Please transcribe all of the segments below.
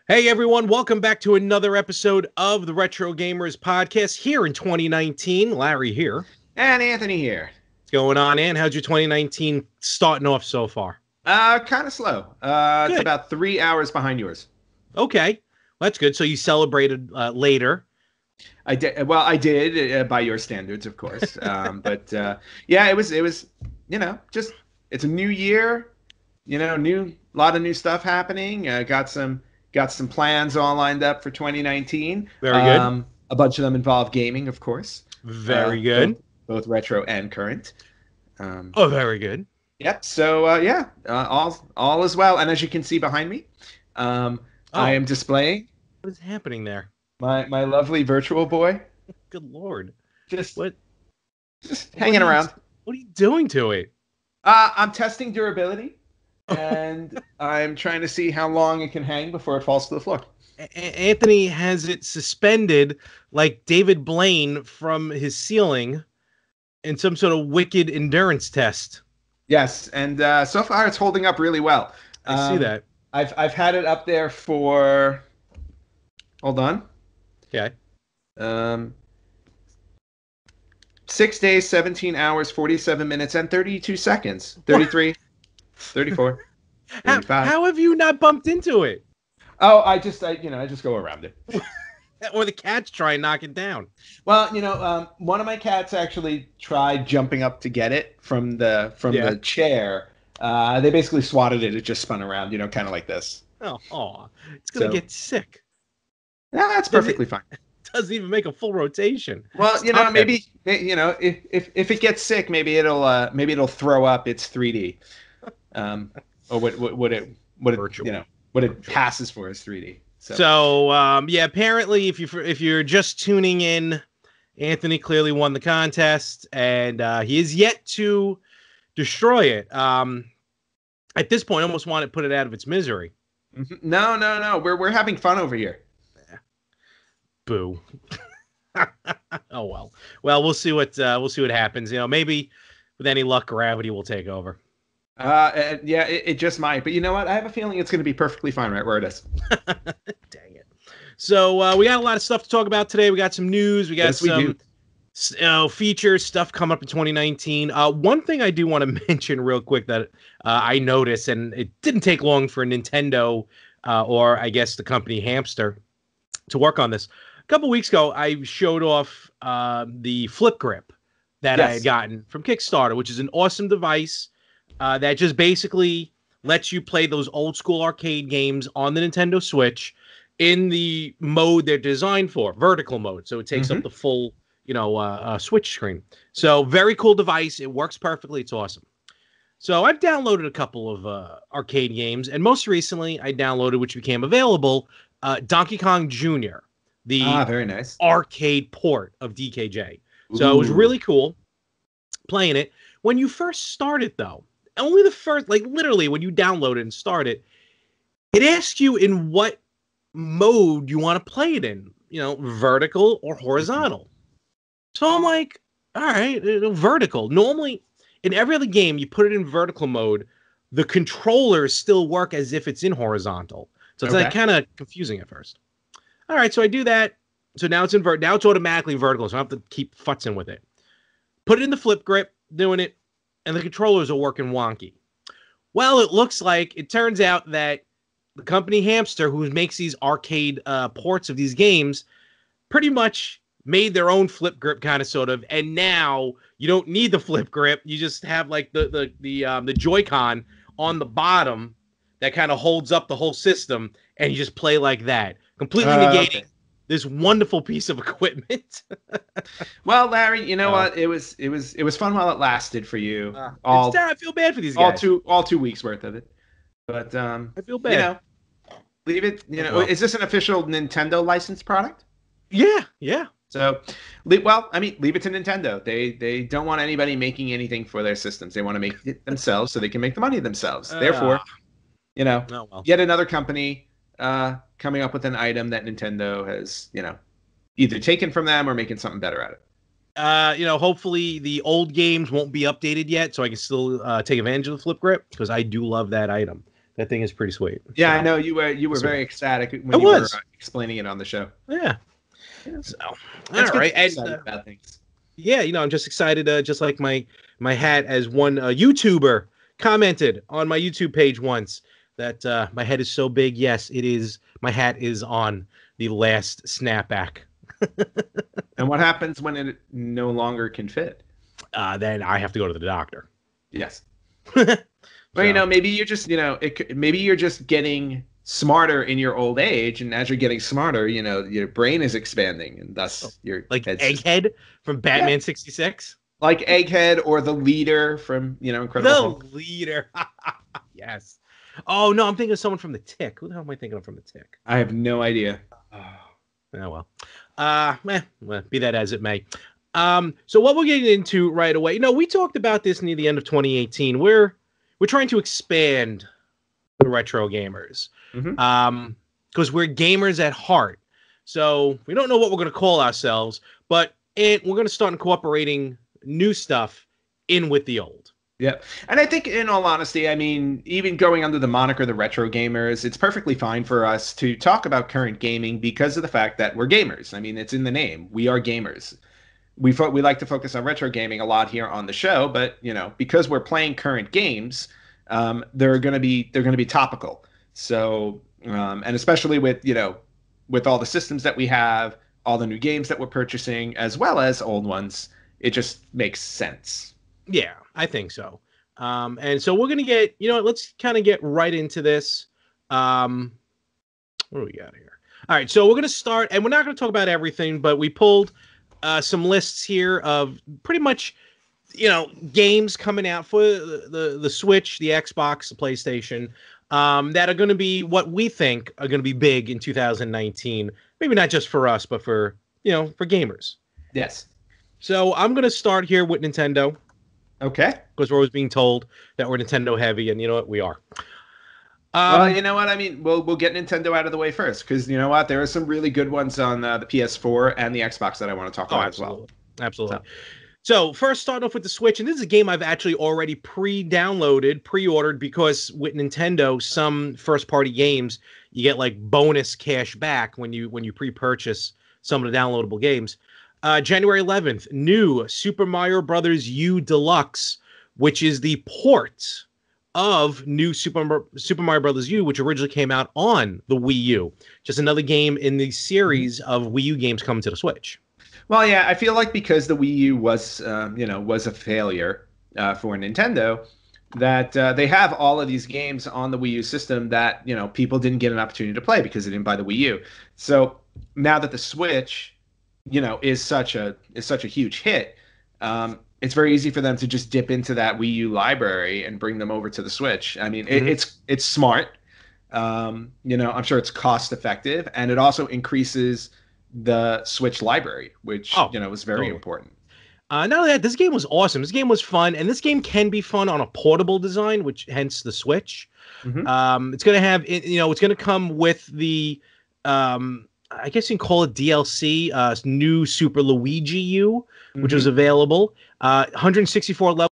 Hey everyone, welcome back to another episode of the Retro Gamers Podcast here in 2019. Larry here. And Anthony here. What's going on, Ann? How's your 2019 starting off so far? Kind of slow. It's Good. about 3 hours behind yours. Okay, that's good. So you celebrated later. I did. Well, I did by your standards, of course. But yeah, it was. Just it's a new year. Lot of new stuff happening. Got some plans all lined up for 2019. Very good. A bunch of them involve gaming, of course. Very good. Both retro and current. Very good. Yep. So yeah, all is well. And as you can see behind me, I am displaying. What is happening there? My lovely virtual boy. Good Lord. Just what hanging around. What are you doing to it? I'm testing durability, and I'm trying to see how long it can hang before it falls to the floor. Anthony has it suspended like David Blaine from his ceiling in some sort of wicked endurance test. Yes, and so far it's holding up really well. I see that. I've had it up there for. Hold on. Okay. 6 days, 17 hours, 47 minutes, and 32 seconds. 33, 34, 35. How have you not bumped into it? Oh, I just go around it. Or the cats try and knock it down. Well, one of my cats actually tried jumping up to get it from the chair. They basically swatted it. It just spun around, kind of like this. Oh, it's gonna get sick. Yeah, that's perfectly fine. It doesn't even make a full rotation. Well, maybe if it gets sick, maybe it'll throw up its 3D, or what it passes for is 3D. So yeah, apparently if you're just tuning in, Anthony clearly won the contest, and he is yet to destroy it. At this point, I almost want to put it out of its misery. No. We're having fun over here. Boo. Oh well. Well, we'll see what happens. Maybe with any luck, gravity will take over. Yeah, it just might. But you know what? I have a feeling it's going to be perfectly fine right where it is. Dang it. So we got a lot of stuff to talk about today. We got some news. We got some features, stuff coming up in 2019. One thing I do want to mention real quick that I noticed, and it didn't take long for Nintendo or I guess the company Hamster to work on this. A couple weeks ago, I showed off the flip grip that I had gotten from Kickstarter, which is an awesome device that just basically lets you play those old school arcade games on the Nintendo Switch in the mode they're designed for, vertical mode. So it takes up the full, Switch screen. So very cool device. It works perfectly. It's awesome. So I've downloaded a couple of arcade games, and most recently I downloaded, which became available, Donkey Kong Jr., the very nice arcade port of DKJ. So it was really cool playing it. When you first start it, though, only the first, literally when you download it and start it, it asks you in what mode you want to play it in, vertical or horizontal. So I'm like, all right, vertical. Normally, in every other game, you put it in vertical mode, the controllers still work as if it's in horizontal. So it's kind of confusing at first. All right, so I do that. So now it's now it's automatically vertical, so I don't have to keep futzing with it. Put it in the flip grip, doing it, and the controllers are working wonky. Well, it turns out that the company Hamster, who makes these arcade ports of these games, pretty much made their own flip grip, kind of, sort of, and now you don't need the flip grip. You just have the Joy-Con on the bottom that kind of holds up the whole system, and you just play like that, completely negating this wonderful piece of equipment. Well, Larry, you know what? It was fun while it lasted for you. I feel bad for these guys. All 2 weeks worth of it. But I feel bad. Leave it. Is this an official Nintendo licensed product? Yeah. So, leave it to Nintendo. They don't want anybody making anything for their systems. They want to make it themselves so they can make the money themselves. Therefore, yet another company coming up with an item that Nintendo has, either taken from them or making something better at it. Hopefully the old games won't be updated yet, so I can still take advantage of the flip grip, because I do love that item. That thing is pretty sweet. Yeah, so, I know you were very ecstatic when you were explaining it on the show. Yeah. So, all right. And, about things. Yeah, I'm just excited. Just like my hat, as one YouTuber commented on my YouTube page once, that my head is so big. Yes, it is. My hat is on the last snapback. And what happens when it no longer can fit? Then I have to go to the doctor. Yes. Well, maybe you're just, maybe you're just getting smarter in your old age, and as you're getting smarter, your brain is expanding, and thus your like Egghead from Batman 66, like Egghead, or the leader from Incredible Hulk. The leader. Yes. Oh no, I'm thinking of someone from The Tick. Who the hell am I thinking of from The Tick? I have no idea. Oh well. Be that as it may. So what we're getting into right away, we talked about this near the end of 2018. We're trying to expand the retro gamers, because we're gamers at heart. So we don't know what we're going to call ourselves, but we're going to start incorporating new stuff in with the old. Yeah. And I think, in all honesty, I mean, even going under the moniker the retro gamers, it's perfectly fine for us to talk about current gaming because of the fact that we're gamers. I mean, it's in the name. We are gamers. We like to focus on retro gaming a lot here on the show, but because we're playing current games, they're going to be topical. So, and especially with all the systems that we have, all the new games that we're purchasing, as well as old ones, it just makes sense. Yeah, I think so. And so we're going to get, let's kind of get right into this. What do we got here? All right, so we're going to start, and we're not going to talk about everything, but we pulled some lists here of pretty much, games coming out for the Switch, the Xbox, the PlayStation, that are going to be what we think are going to be big in 2019. Maybe not just for us, but for gamers. Yes. So I'm going to start here with Nintendo. Okay. Because we're always being told that we're Nintendo heavy, and you know what? We are. Well, you know what? I mean, we'll get Nintendo out of the way first, because you know what? There are some really good ones on the PS4 and the Xbox that I want to talk about as well. Absolutely. So first, starting off with the Switch, and this is a game I've actually already pre-downloaded, pre-ordered, because with Nintendo, some first-party games, you get like bonus cash back when you pre-purchase some of the downloadable games. January 11th, new Super Mario Brothers U Deluxe, which is the port of new Super Mario Brothers U, which originally came out on the Wii U. Just another game in the series of Wii U games coming to the Switch. Well, yeah, I feel like because the Wii U was a failure for Nintendo, that they have all of these games on the Wii U system that people didn't get an opportunity to play because they didn't buy the Wii U. So now that the Switch is such a huge hit, it's very easy for them to just dip into that Wii U library and bring them over to the Switch. I mean, it's smart. I'm sure it's cost effective, and it also increases the Switch library, which was very important. Not only that, this game was awesome. This game was fun, and this game can be fun on a portable design, which hence the Switch. It's going to have, it's going to come with the I guess you can call it DLC, new Super Luigi U, which was available. 164 level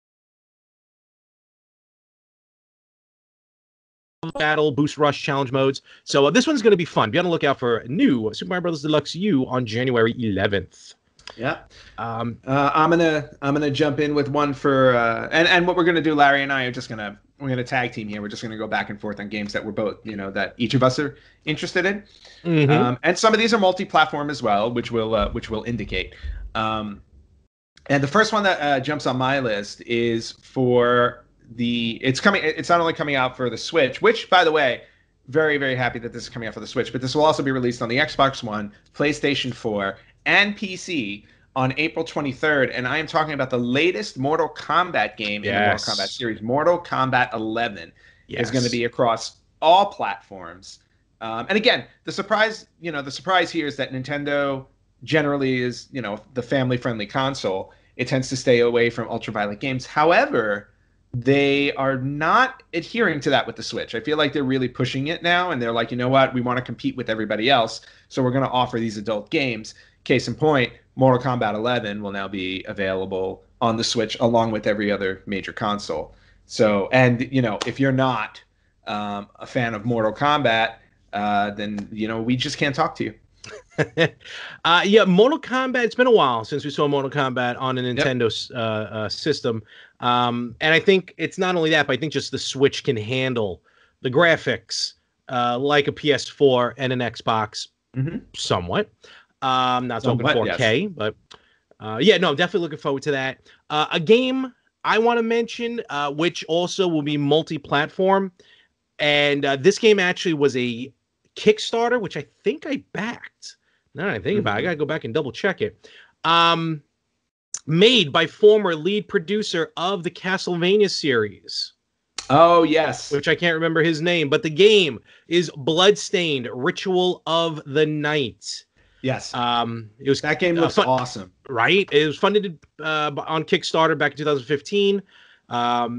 battle, boost rush, challenge modes. So this one's going to be fun. Be on the lookout for new Super Mario Bros. Deluxe U on January 11th. Yeah. I'm gonna jump in with one for and what we're gonna do, Larry and I are just gonna tag team here. We're just gonna go back and forth on games that we're both that each of us are interested in. And some of these are multi-platform as well, which will indicate. And the first one that jumps on my list is for it's not only coming out for the Switch, which, by the way, very, very happy that this is coming out for the Switch, but this will also be released on the Xbox One, PlayStation 4, and PC on April 23rd. And I am talking about the latest Mortal Kombat game in the Mortal Kombat series. Mortal Kombat 11 is going to be across all platforms. And again, the surprise here is that Nintendo generally is, the family-friendly console. It tends to stay away from ultraviolet games. However, they are not adhering to that with the Switch. I feel like they're really pushing it now, and they're like, you know what? We want to compete with everybody else, so we're going to offer these adult games. Case in point, Mortal Kombat 11 will now be available on the Switch along with every other major console. So, and if you're not a fan of Mortal Kombat, then we just can't talk to you. Yeah, Mortal Kombat. It's been a while since we saw Mortal Kombat on a Nintendo system, and I think it's not only that, but I think just the Switch can handle the graphics like a PS4 and an Xbox, somewhat. Not talking 4K, yes. But yeah, no, definitely looking forward to that. A game I want to mention, which also will be multi-platform, and this game actually was a Kickstarter, which I think I backed. Now that I think about it, I gotta go back and double check it. Made by former lead producer of the Castlevania series. Oh, yes. Which I can't remember his name, but the game is Bloodstained: Ritual of the Night. Yes. It was that game looks awesome. Right? It was funded on Kickstarter back in 2015.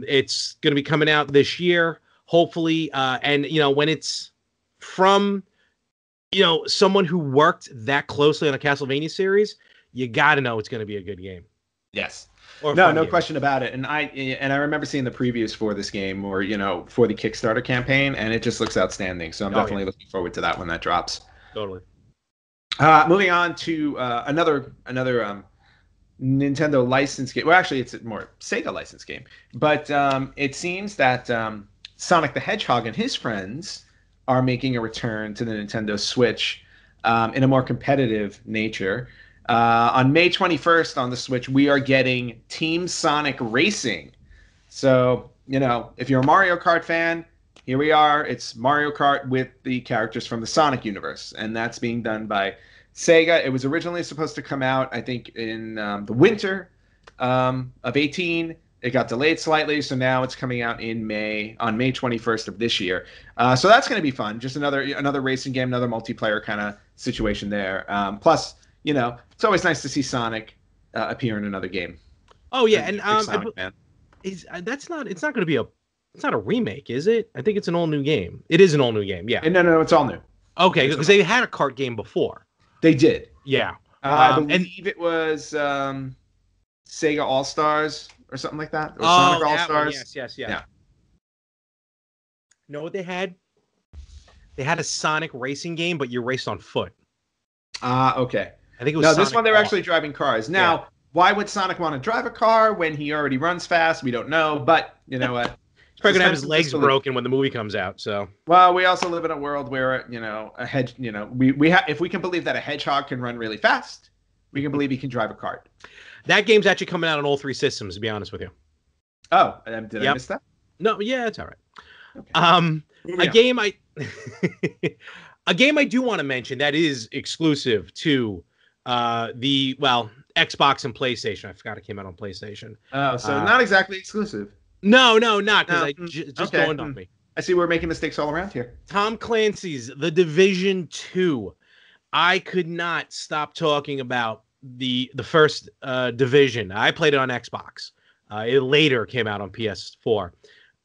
It's going to be coming out this year, hopefully. And when it's from someone who worked that closely on a Castlevania series, you got to know it's going to be a good game. Yes. No question about it. And I remember seeing the previews for this game, or for the Kickstarter campaign, and it just looks outstanding. So I'm definitely looking forward to that when that drops. Totally. Moving on to another Nintendo license game. Well, actually, it's more Sega license game. But it seems that Sonic the Hedgehog and his friends are making a return to the Nintendo Switch in a more competitive nature. On May 21st on the Switch, we are getting Team Sonic Racing. So, if you're a Mario Kart fan, here we are. It's Mario Kart with the characters from the Sonic universe, and that's being done by Sega. It was originally supposed to come out, I think, in the winter of 2018. It got delayed slightly, so now it's coming out on May 21st of this year. So that's going to be fun. Just another racing game, another multiplayer kind of situation there. Plus, it's always nice to see Sonic appear in another game. Oh yeah, it's not going to be it's not a remake, is it? I think it's an all new game. It is an all new game. Yeah. No, it's all new. Okay, because they had a kart game before. They did. Yeah. I believe it was Sega All Stars or something like that. Or Sonic All Stars. Yes. Yeah. Know what they had? They had a Sonic racing game, but you raced on foot. Okay. I think it was Sonic this one they were actually driving cars. Now, why would Sonic want to drive a car when he already runs fast? We don't know, but you know what? He's probably gonna have his legs broken when the movie comes out. So, well, we also live in a world where we have, if we can believe that a hedgehog can run really fast, we can believe he can drive a cart. That game's actually coming out on all 3 systems. To be honest with you. Oh, did I miss that? No, yeah, it's all right. Okay. A game I do want to mention that is exclusive to Xbox and PlayStation. I forgot it came out on PlayStation. Oh, so not exactly exclusive. No, not because just dawned on me. I see we're making mistakes all around here. Tom Clancy's The Division 2. I could not stop talking about the first Division. I played it on Xbox. It later came out on PS4.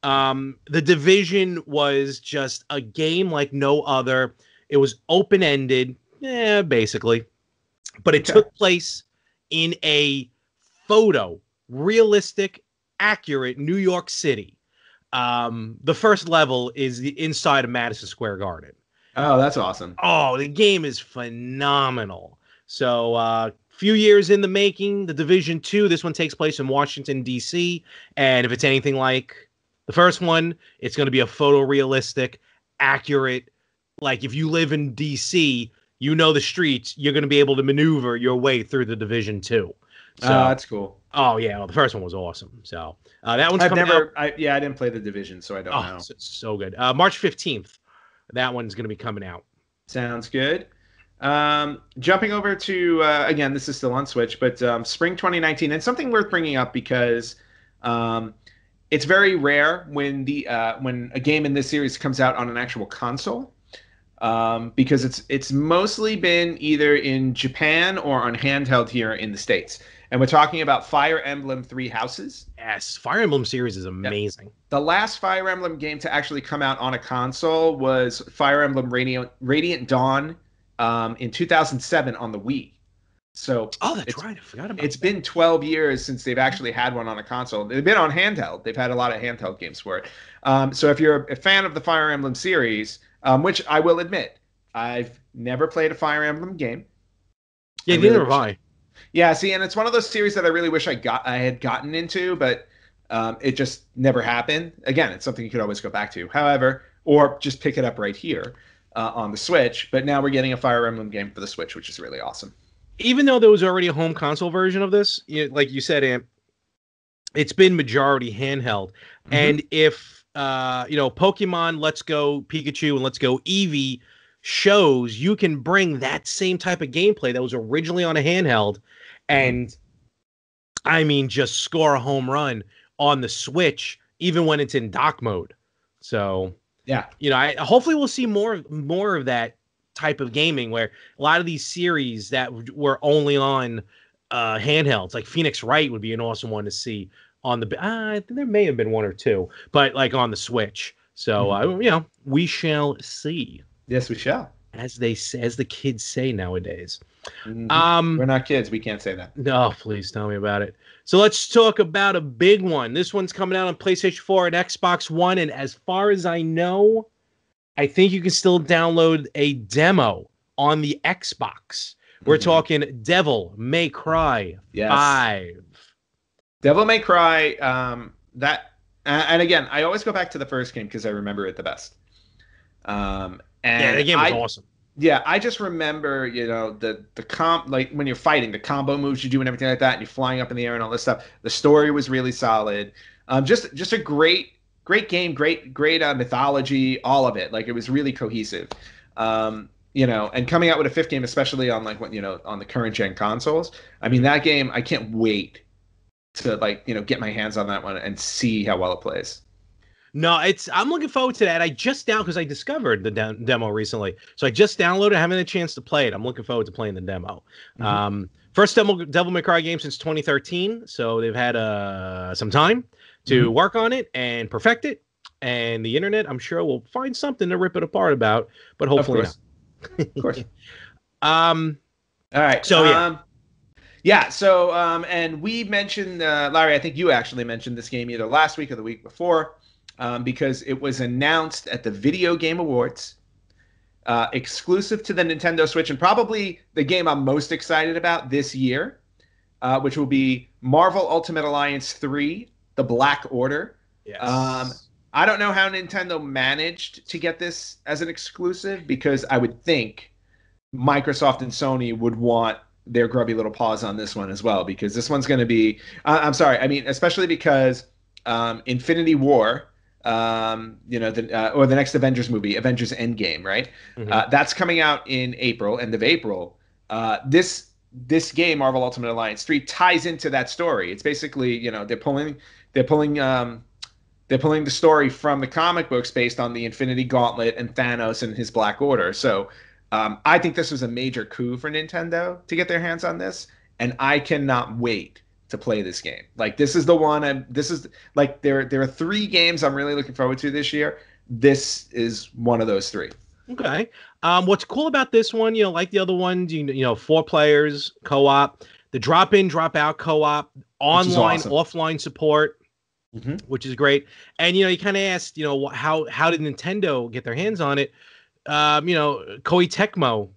The Division was just a game like no other. It was open-ended, basically. But it took place in a realistic, accurate New York City. The first level is the inside of Madison Square Garden. Oh, that's awesome. Oh, the game is phenomenal. So, few years in the making, The Division 2, this one takes place in Washington, D.C. And if it's anything like the first one, it's going to be a photorealistic, accurate, like if you live in D.C., the streets, you're going to be able to maneuver your way through The Division 2. So, that's cool. Oh, yeah. Well, the first one was awesome. So that one's coming out. I didn't play The Division, so I don't know. So good. March 15th. That one's going to be coming out. Sounds good. Jumping over to, again, this is still on Switch, but spring 2019. And something worth bringing up because it's very rare when a game in this series comes out on an actual console. Because it's mostly been either in Japan or on handheld here in the States. And we're talking about Fire Emblem Three Houses. Yes, Fire Emblem series is amazing. Yep. The last Fire Emblem game to actually come out on a console was Fire Emblem Radiant Dawn in 2007 on the Wii. So that's right. I forgot about It's been 12 years since they've actually had one on a console. They've been on handheld. They've had a lot of handheld games for it. So if you're a fan of the Fire Emblem series, which I will admit, I've never played a Fire Emblem game. Yeah, neither have I. Yeah, see, and it's one of those series that I really wish I had gotten into, but it just never happened. Again, it's something you could always go back to. However, or just pick it up right here on the Switch. But now we're getting a Fire Emblem game for the Switch, which is really awesome. Even though there was already a home console version of this, like you said, Amp, it's been majority handheld. Mm-hmm. And if Pokemon Let's Go Pikachu and Let's Go Eevee shows, you can bring that same type of gameplay that was originally on a handheld, and I mean, just score a home run on the Switch, even when it's in dock mode. So yeah, hopefully we'll see more of that type of gaming, where a lot of these series that were only on handhelds, like Phoenix Wright would be an awesome one to see on the I think there may have been one or two, but like on the Switch. So we shall see. Yes, we shall, as the kids say nowadays. Mm-hmm. We're not kids, we can't say that. No, please tell me about it. So let's talk about a big one. This one's coming out on PlayStation 4 and Xbox One, and as far as I know, I think you can still download a demo on the Xbox. We're talking Devil May Cry 5. Devil May Cry, and again, I always go back to the first game because I remember it the best. And the game was awesome. Yeah, I just remember, the like when you're fighting, the combo moves you do and everything like that, and you're flying up in the air and all this stuff. The story was really solid. Just a great game, great mythology, all of it. Like, it was really cohesive. And coming out with a fifth game, especially on on the current gen consoles. I mean, that game, I can't wait to get my hands on that one and see how well it plays. No, I'm looking forward to that. I just because I discovered the demo recently, so I just downloaded. I haven't had a chance to play it. I'm looking forward to playing the demo. Mm-hmm. First Devil May Cry game since 2013, so they've had some time to work on it and perfect it. And the internet, I'm sure, will find something to rip it apart about, but hopefully not. Of course. All right. So So and we mentioned Larry. I think you actually mentioned this game either last week or the week before. Because it was announced at the Video Game Awards, exclusive to the Nintendo Switch, and probably the game I'm most excited about this year, which will be Marvel Ultimate Alliance 3, The Black Order. Yes. I don't know how Nintendo managed to get this as an exclusive, because I would think Microsoft and Sony would want their grubby little paws on this one as well, because this one's going to be... especially because Infinity War... or the next Avengers movie, Avengers Endgame, right? Mm-hmm. That's coming out in April, end of April. This game, Marvel Ultimate Alliance 3, ties into that story. It's basically, they're pulling the story from the comic books based on the Infinity Gauntlet and Thanos and his Black Order. So I think this was a major coup for Nintendo to get their hands on this, and I cannot wait to play this game. Like, this is the one. There are 3 games I'm really looking forward to this year. This is one of those 3. Okay. What's cool about this one, like the other ones, 4 players co-op, the drop in, drop out co-op, online, offline support, which is great. And you kind of asked, how did Nintendo get their hands on it? Koei Tecmo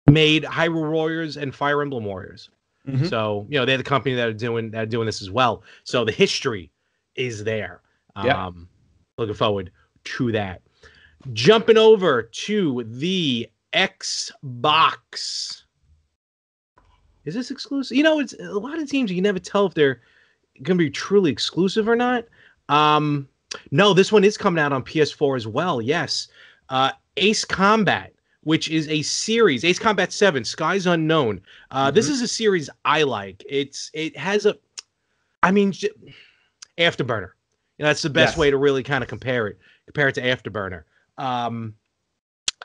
made Hyrule Warriors and Fire Emblem Warriors. Mm-hmm. So, they're the company that are doing this as well. So the history is there. Looking forward to that. Jumping over to the Xbox. Is this exclusive? It's a lot of teams you can never tell if they're going to be truly exclusive or not. No, this one is coming out on PS4 as well. Yes. Ace Combat, which is a series, Ace Combat 7, Skies Unknown. This is a series I like. It has Afterburner. That's the best way to really kind of compare it to Afterburner.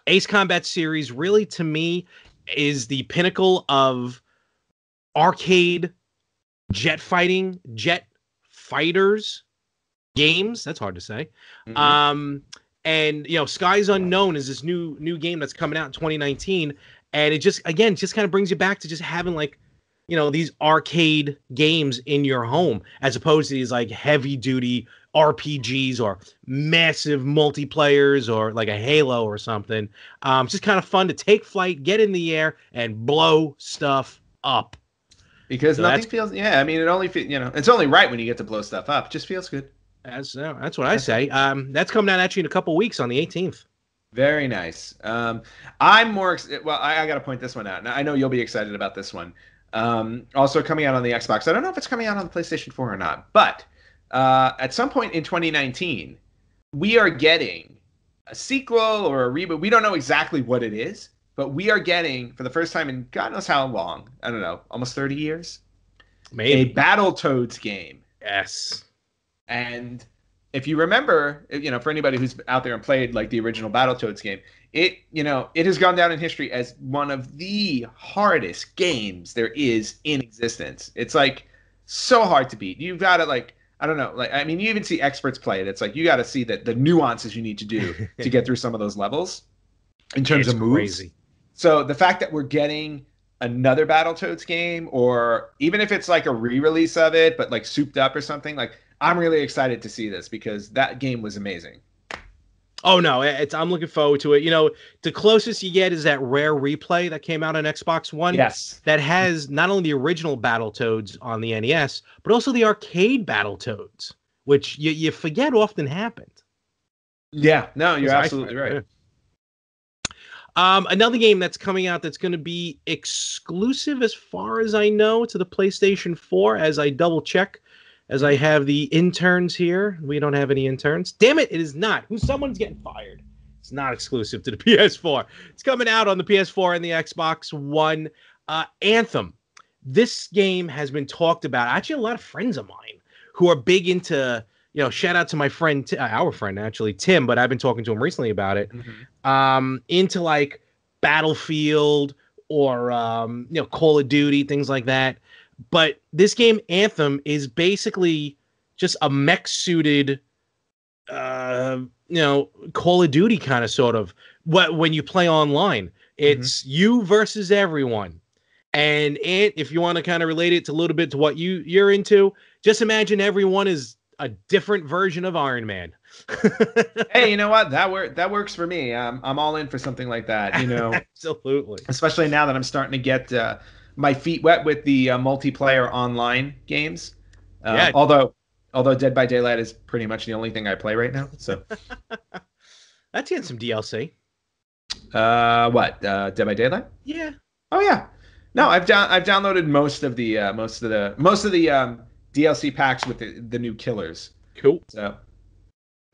Ace Combat series really, to me, is the pinnacle of arcade jet fighters games. That's hard to say. And Skies Unknown is this new game that's coming out in 2019, and it just kind of brings you back to just having like these arcade games in your home, as opposed to these like heavy duty RPGs or massive multiplayers or like a Halo or something. It's just kind of fun to take flight, get in the air, and blow stuff up. Because nothing feels. Yeah, I mean, it only it's only right when you get to blow stuff up. It just feels good. That's what I say. That's coming out actually in a couple weeks on the 18th. Very nice. I'm more. Well, I got to point this one out. Now, I know you'll be excited about this one. Also coming out on the Xbox. I don't know if it's coming out on the PlayStation 4 or not, but at some point in 2019, we are getting a sequel or a reboot. We don't know exactly what it is, but we are getting, for the first time in God knows how long, I don't know, almost 30 years, maybe, a Battletoads game. Yes. And if you remember, for anybody who's out there and played like the original Battletoads game, it has gone down in history as one of the hardest games there is in existence. It's like so hard to beat. You've got to I don't know, you even see experts play it. It's like you got to see that the nuances you need to do to get through some of those levels in terms of moves. Crazy. So the fact that we're getting another Battletoads game, or even if it's like a re-release of it, but like souped up or something, I'm really excited to see this because that game was amazing. Oh no, I'm looking forward to it. The closest you get is that Rare Replay that came out on Xbox One. Yes. That has not only the original Battletoads on the NES, but also the arcade Battletoads, which you forget often happened. Yeah, no, you're absolutely right. Another game that's coming out that's going to be exclusive, as far as I know, to the PlayStation 4, as I double check. As I have the interns here. We don't have any interns. Damn it, it is not. Someone's getting fired. It's not exclusive to the PS4. It's coming out on the PS4 and the Xbox One. Anthem. This game has been talked about. Actually, a lot of friends of mine who are big into, shout out to my friend, our friend, actually, Tim, but I've been talking to him recently about it. Mm-hmm. Into like Battlefield or, Call of Duty, things like that. But this game, Anthem, is basically just a mech-suited, Call of Duty kind of sort of. When you play online, it's you versus everyone. And if you want to kind of relate it to a little bit to what you're into, just imagine everyone is a different version of Iron Man. Hey, you know what? That works for me. I'm all in for something like that. Absolutely. Especially now that I'm starting to get my feet wet with the multiplayer online games. Yeah. Although Dead by Daylight is pretty much the only thing I play right now. So that's getting some DLC. What? Dead by Daylight? Yeah. Oh yeah. No, I've downloaded most of the DLC packs with the new killers. Cool. So,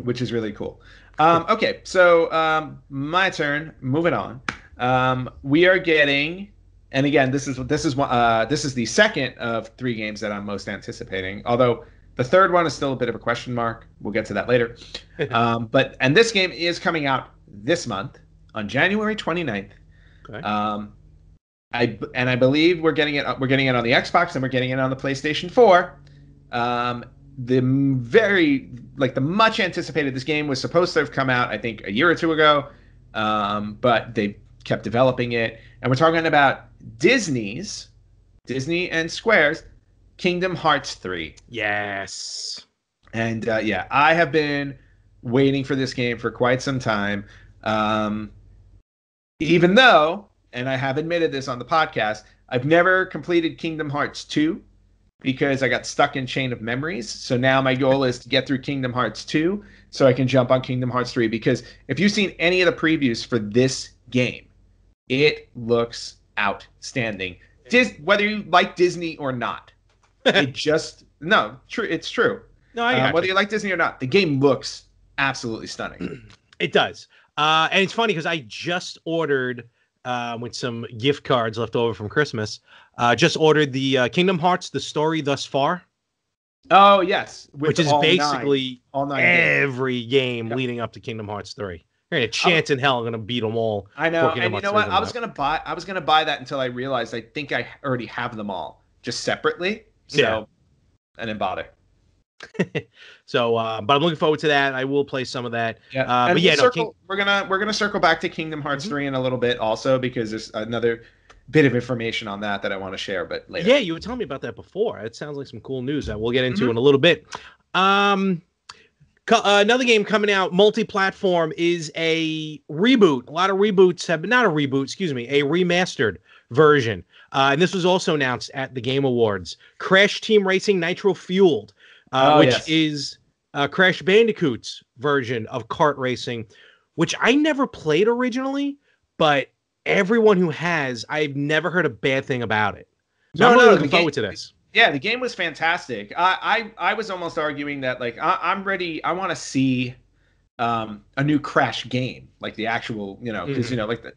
which is really cool. Okay, so my turn. Moving on. We are getting. And again, this is the second of 3 games that I'm most anticipating. Although the third one is still a bit of a question mark. We'll get to that later. But this game is coming out this month on January 29th. Okay. I believe we're getting it. We're getting it on the Xbox and we're getting it on the PlayStation 4. The much anticipated. This game was supposed to have come out, I think, a year or two ago, but they kept developing it. And we're talking about Disney and Square's Kingdom Hearts 3. Yes. And I have been waiting for this game for quite some time. Even though, and I have admitted this on the podcast, I've never completed Kingdom Hearts 2 because I got stuck in Chain of Memories. So now my goal is to get through Kingdom Hearts 2 so I can jump on Kingdom Hearts 3. Because if you've seen any of the previews for this game, it looks outstanding. Whether you like Disney or not, it's true. No, whether you like Disney or not, the game looks absolutely stunning. It does. And it's funny because I just ordered, with some gift cards left over from Christmas, just ordered the Kingdom Hearts, The Story Thus Far. Oh, yes. Which is basically all nine every game leading up to Kingdom Hearts 3. There ain't a chance in hell I'm gonna beat them all. I know, and you know what? I was gonna buy that until I realized I think I already have them all just separately. So, yeah. I didn't bother. So, but I'm looking forward to that. I will play some of that. Yeah, we're gonna circle back to Kingdom Hearts 3 in a little bit, also because there's bit of information on that I want to share, but later. Yeah, you were telling me about that before. It sounds like some cool news that we'll get into in a little bit. Another game coming out, multi-platform, is a reboot. A lot of reboots have been, not a reboot, excuse me, a remastered version. And this was also announced at the Game Awards. Crash Team Racing Nitro Fueled, which is Crash Bandicoot's version of kart racing, which I never played originally, but everyone who has, I've never heard a bad thing about it. So I'm really looking forward to this. Yeah, the game was fantastic. I was almost arguing that, like, I'm ready. I want to see a new Crash game, like the actual, because like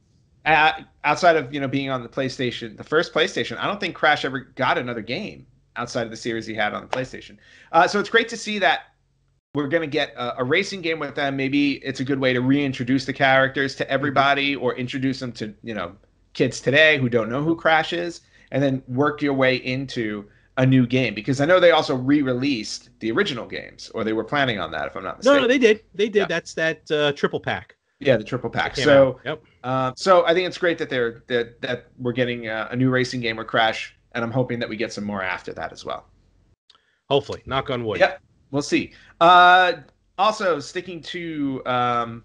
outside of being on the PlayStation, the first PlayStation, I don't think Crash ever got another game outside of the series he had on the PlayStation. So it's great to see that we're going to get a racing game with them. Maybe it's a good way to reintroduce the characters to everybody, or introduce them to kids today who don't know who Crash is, and then work your way into a new game, because I know they also re-released the original games, or they were planning on that, if I'm not mistaken. No, they did. Yeah. That's that triple pack. Yeah, the triple pack. So, so I think it's great that that we're getting a new racing game with Crash, and I'm hoping that we get some more after that as well. Hopefully, knock on wood. Yep, we'll see. Also, sticking to the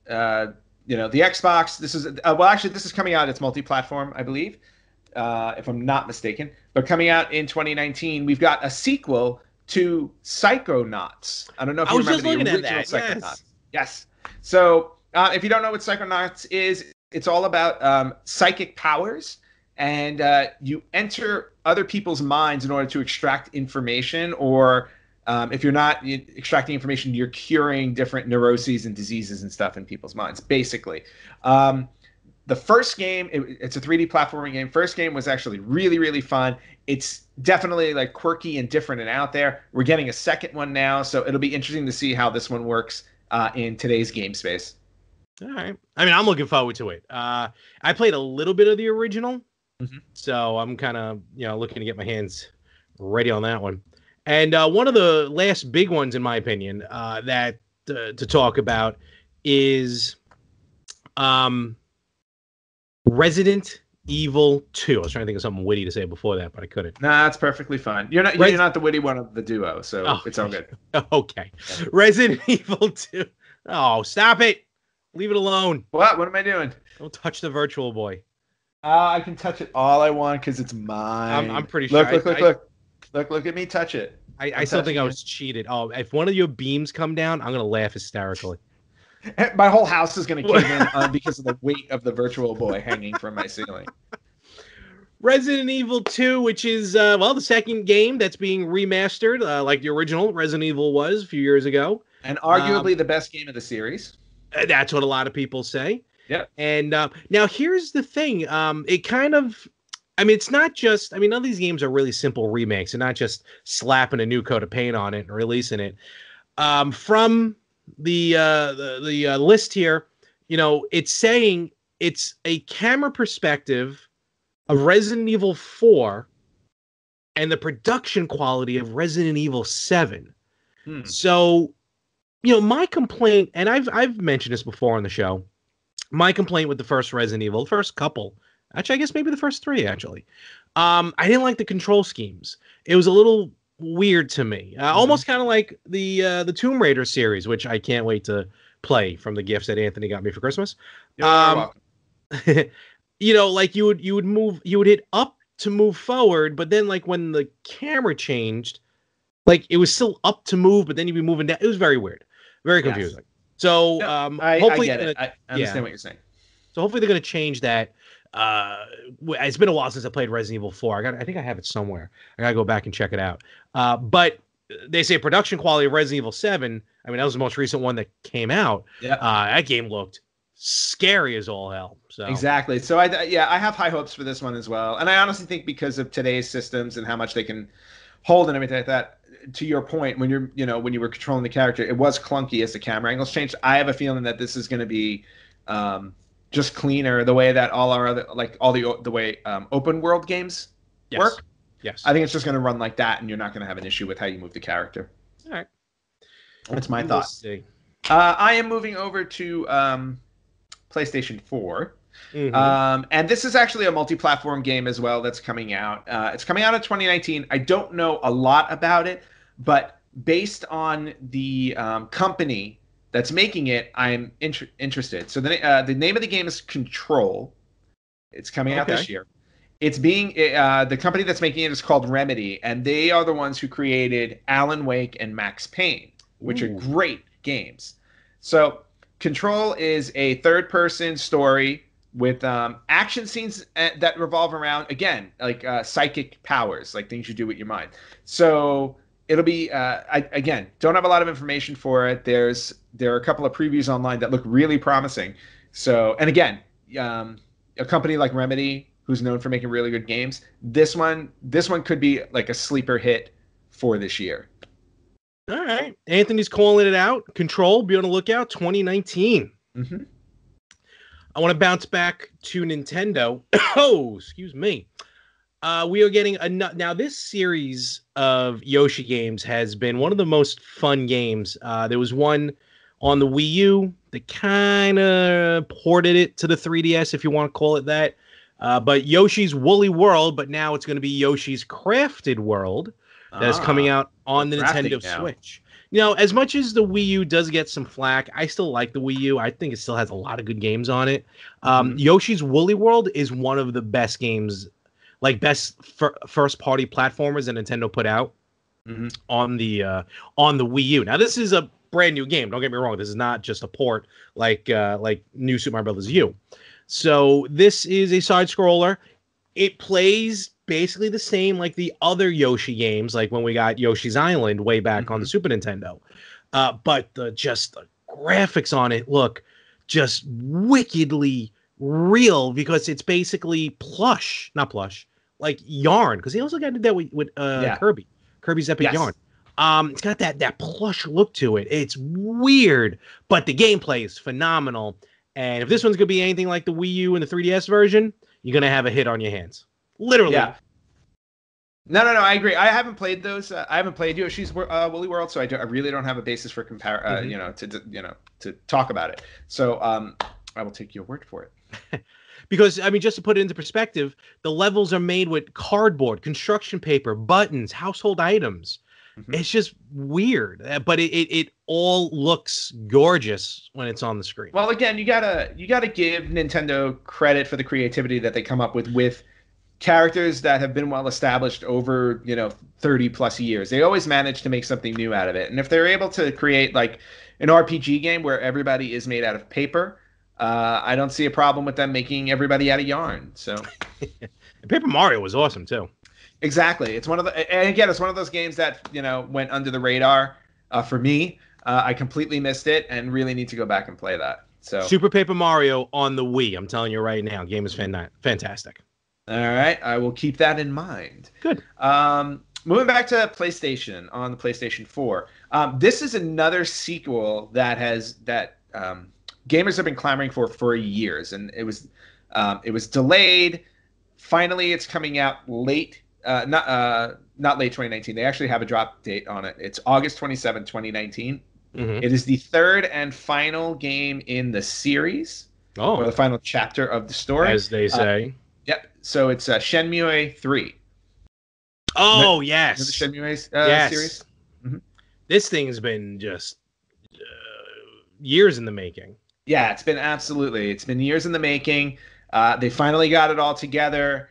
Xbox. This is this is coming out. It's multi-platform, I believe. If I'm not mistaken, but coming out in 2019, we've got a sequel to Psychonauts. I don't know if you remember the original Psychonauts. Yes. So if you don't know what Psychonauts is, it's all about psychic powers, and you enter other people's minds in order to extract information, or if you're not extracting information, you're curing different neuroses and diseases and stuff in people's minds, basically. The first game, it's a 3D platforming game. First game was actually really, really fun. It's definitely like quirky and different and out there. We're getting a second one now, so it'll be interesting to see how this one works in today's game space. All right. I mean, I'm looking forward to it. I played a little bit of the original, so I'm kind of looking to get my hands ready on that one. And one of the last big ones, in my opinion, that to talk about is Resident Evil 2. I was trying to think of something witty to say before that, but I couldn't. Nah, that's perfectly fine. You're not the witty one of the duo, so it's all good. Okay. Yeah. Resident Evil 2. Oh, stop it. Leave it alone. What? What am I doing? Don't touch the Virtual Boy. I can touch it all I want because it's mine. I'm pretty sure. Look at me touch it. I still think I was cheated. Oh, if one of your beams come down, I'm going to laugh hysterically. My whole house is going to cave in because of the weight of the Virtual Boy hanging from my ceiling. Resident Evil 2, which is, the second game that's being remastered, like the original Resident Evil was a few years ago. And arguably the best game of the series. That's what a lot of people say. Yeah. And now here's the thing. It kind of, it's not just, none of these games are really simple remakes. They're not just slapping a new coat of paint on it and releasing it. From the list here, it's saying it's a camera perspective of Resident Evil 4 and the production quality of Resident Evil 7. So, my complaint, and I've mentioned this before on the show, my complaint with the first Resident Evil, the first couple, actually, I guess maybe the first three, actually, I didn't like the control schemes. It was a little weird to me, almost kind of like the Tomb Raider series, which I can't wait to play from the gifts that Anthony got me for Christmas. You're welcome. Like you would hit up to move forward, but then like when the camera changed, like it was still up to move, but then you'd be moving down. It was very weird, very confusing. Yes. So hopefully, I get it. I understand what you're saying. So hopefully they're going to change that. It's been a while since I played Resident Evil 4. I think I have it somewhere. I gotta go back and check it out. But they say production quality of Resident Evil 7. That was the most recent one that came out. Yeah. That game looked scary as all hell. So exactly. So I have high hopes for this one as well. And I honestly think because of today's systems and how much they can hold and everything like that. To your point, when you were controlling the character, it was clunky as the camera angles changed. I have a feeling that this is going to be just cleaner, the way that all our other, like all the way open world games work. Yes. I think it's just going to run like that, and you're not going to have an issue with how you move the character. All right. That's my thought. I am moving over to PlayStation 4. And this is actually a multi-platform game as well that's coming out. It's coming out in 2019. I don't know a lot about it, but based on the company that's making it, I'm interested. So the name of the game is Control. It's coming out this year. It's being the company that's making it is called Remedy, and they are the ones who created Alan Wake and Max Payne, which are great games. So Control is a third-person story with action scenes that revolve around, again, like psychic powers, like things you do with your mind. So it'll be, again, don't have a lot of information for it. There are a couple of previews online that look really promising. So, and again, a company like Remedy, who's known for making really good games, this one could be like a sleeper hit for this year. All right. Anthony's calling it out. Control, be on the lookout, 2019. I want to bounce back to Nintendo. Oh, excuse me. We are getting now this series of Yoshi games has been one of the most fun games. There was one on the Wii U that kind of ported it to the 3DS, if you want to call it that. But Yoshi's Woolly World, but now it's going to be Yoshi's Crafted World that is coming out on the Nintendo Switch. You know, as much as the Wii U does get some flack, I still like the Wii U. I think it still has a lot of good games on it. Yoshi's Woolly World is one of the best games, like best first-party platformers that Nintendo put out on the Wii U. Now, this is a brand new game. Don't get me wrong. This is not just a port like New Super Mario Bros. U. So this is a side-scroller. It plays basically the same like the other Yoshi games, like when we got Yoshi's Island way back on the Super Nintendo. But the graphics on it look just wickedly real because it's basically not plush, like yarn. Because they also got to do that with Kirby. Kirby's Epic Yarn. It's got that plush look to it. It's weird, but the gameplay is phenomenal. And if this one's gonna be anything like the Wii U and the 3DS version, you're gonna have a hit on your hands. Literally. Yeah. No, I agree. I haven't played those. I haven't played Yoshi's Woolly World, so I really don't have a basis for to talk about it. So I will take your word for it. Because I mean, just to put it into perspective, the levels are made with cardboard, construction paper, buttons, household items. It's just weird, but it all looks gorgeous when it's on the screen. Well, again, you gotta give Nintendo credit for the creativity that they come up with characters that have been well established over 30 plus years. They always manage to make something new out of it, and if they're able to create like an RPG game where everybody is made out of paper, I don't see a problem with them making everybody out of yarn. So, Paper Mario was awesome too. Exactly. It's one of those games that went under the radar for me. I completely missed it and really need to go back and play that. So Super Paper Mario on the Wii. I'm telling you right now, game is fantastic. All right, I will keep that in mind. Good. Moving back to PlayStation on the PlayStation 4. This is another sequel that gamers have been clamoring for years, and it was delayed. Finally, it's coming out late. Not late 2019. They actually have a drop date on it. It's August 27, 2019. It is the third and final game in the series, or the final chapter of the story, as they say. Yep. So it's Shenmue 3. Oh, yes. The Shenmue series. This thing's been just years in the making. Yeah, it's been years in the making. They finally got it all together.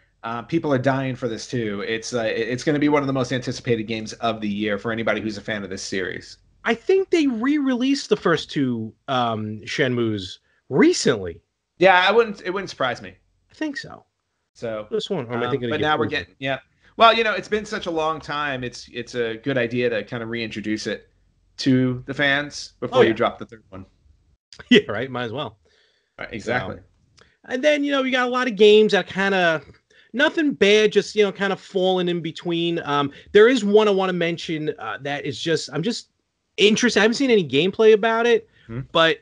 People are dying for this too. It's going to be one of the most anticipated games of the year for anybody who's a fan of this series. I think they re-released the first two Shenmues recently. Yeah, it wouldn't surprise me. I think so. So this one, but now we're getting Well, it's been such a long time. It's a good idea to kind of reintroduce it to the fans before you drop the third one. Yeah, right. Might as well. Right, exactly. And then we got a lot of games that kind of nothing bad, just kind of falling in between. There is one I want to mention that is just I'm just interested. I haven't seen any gameplay about it, but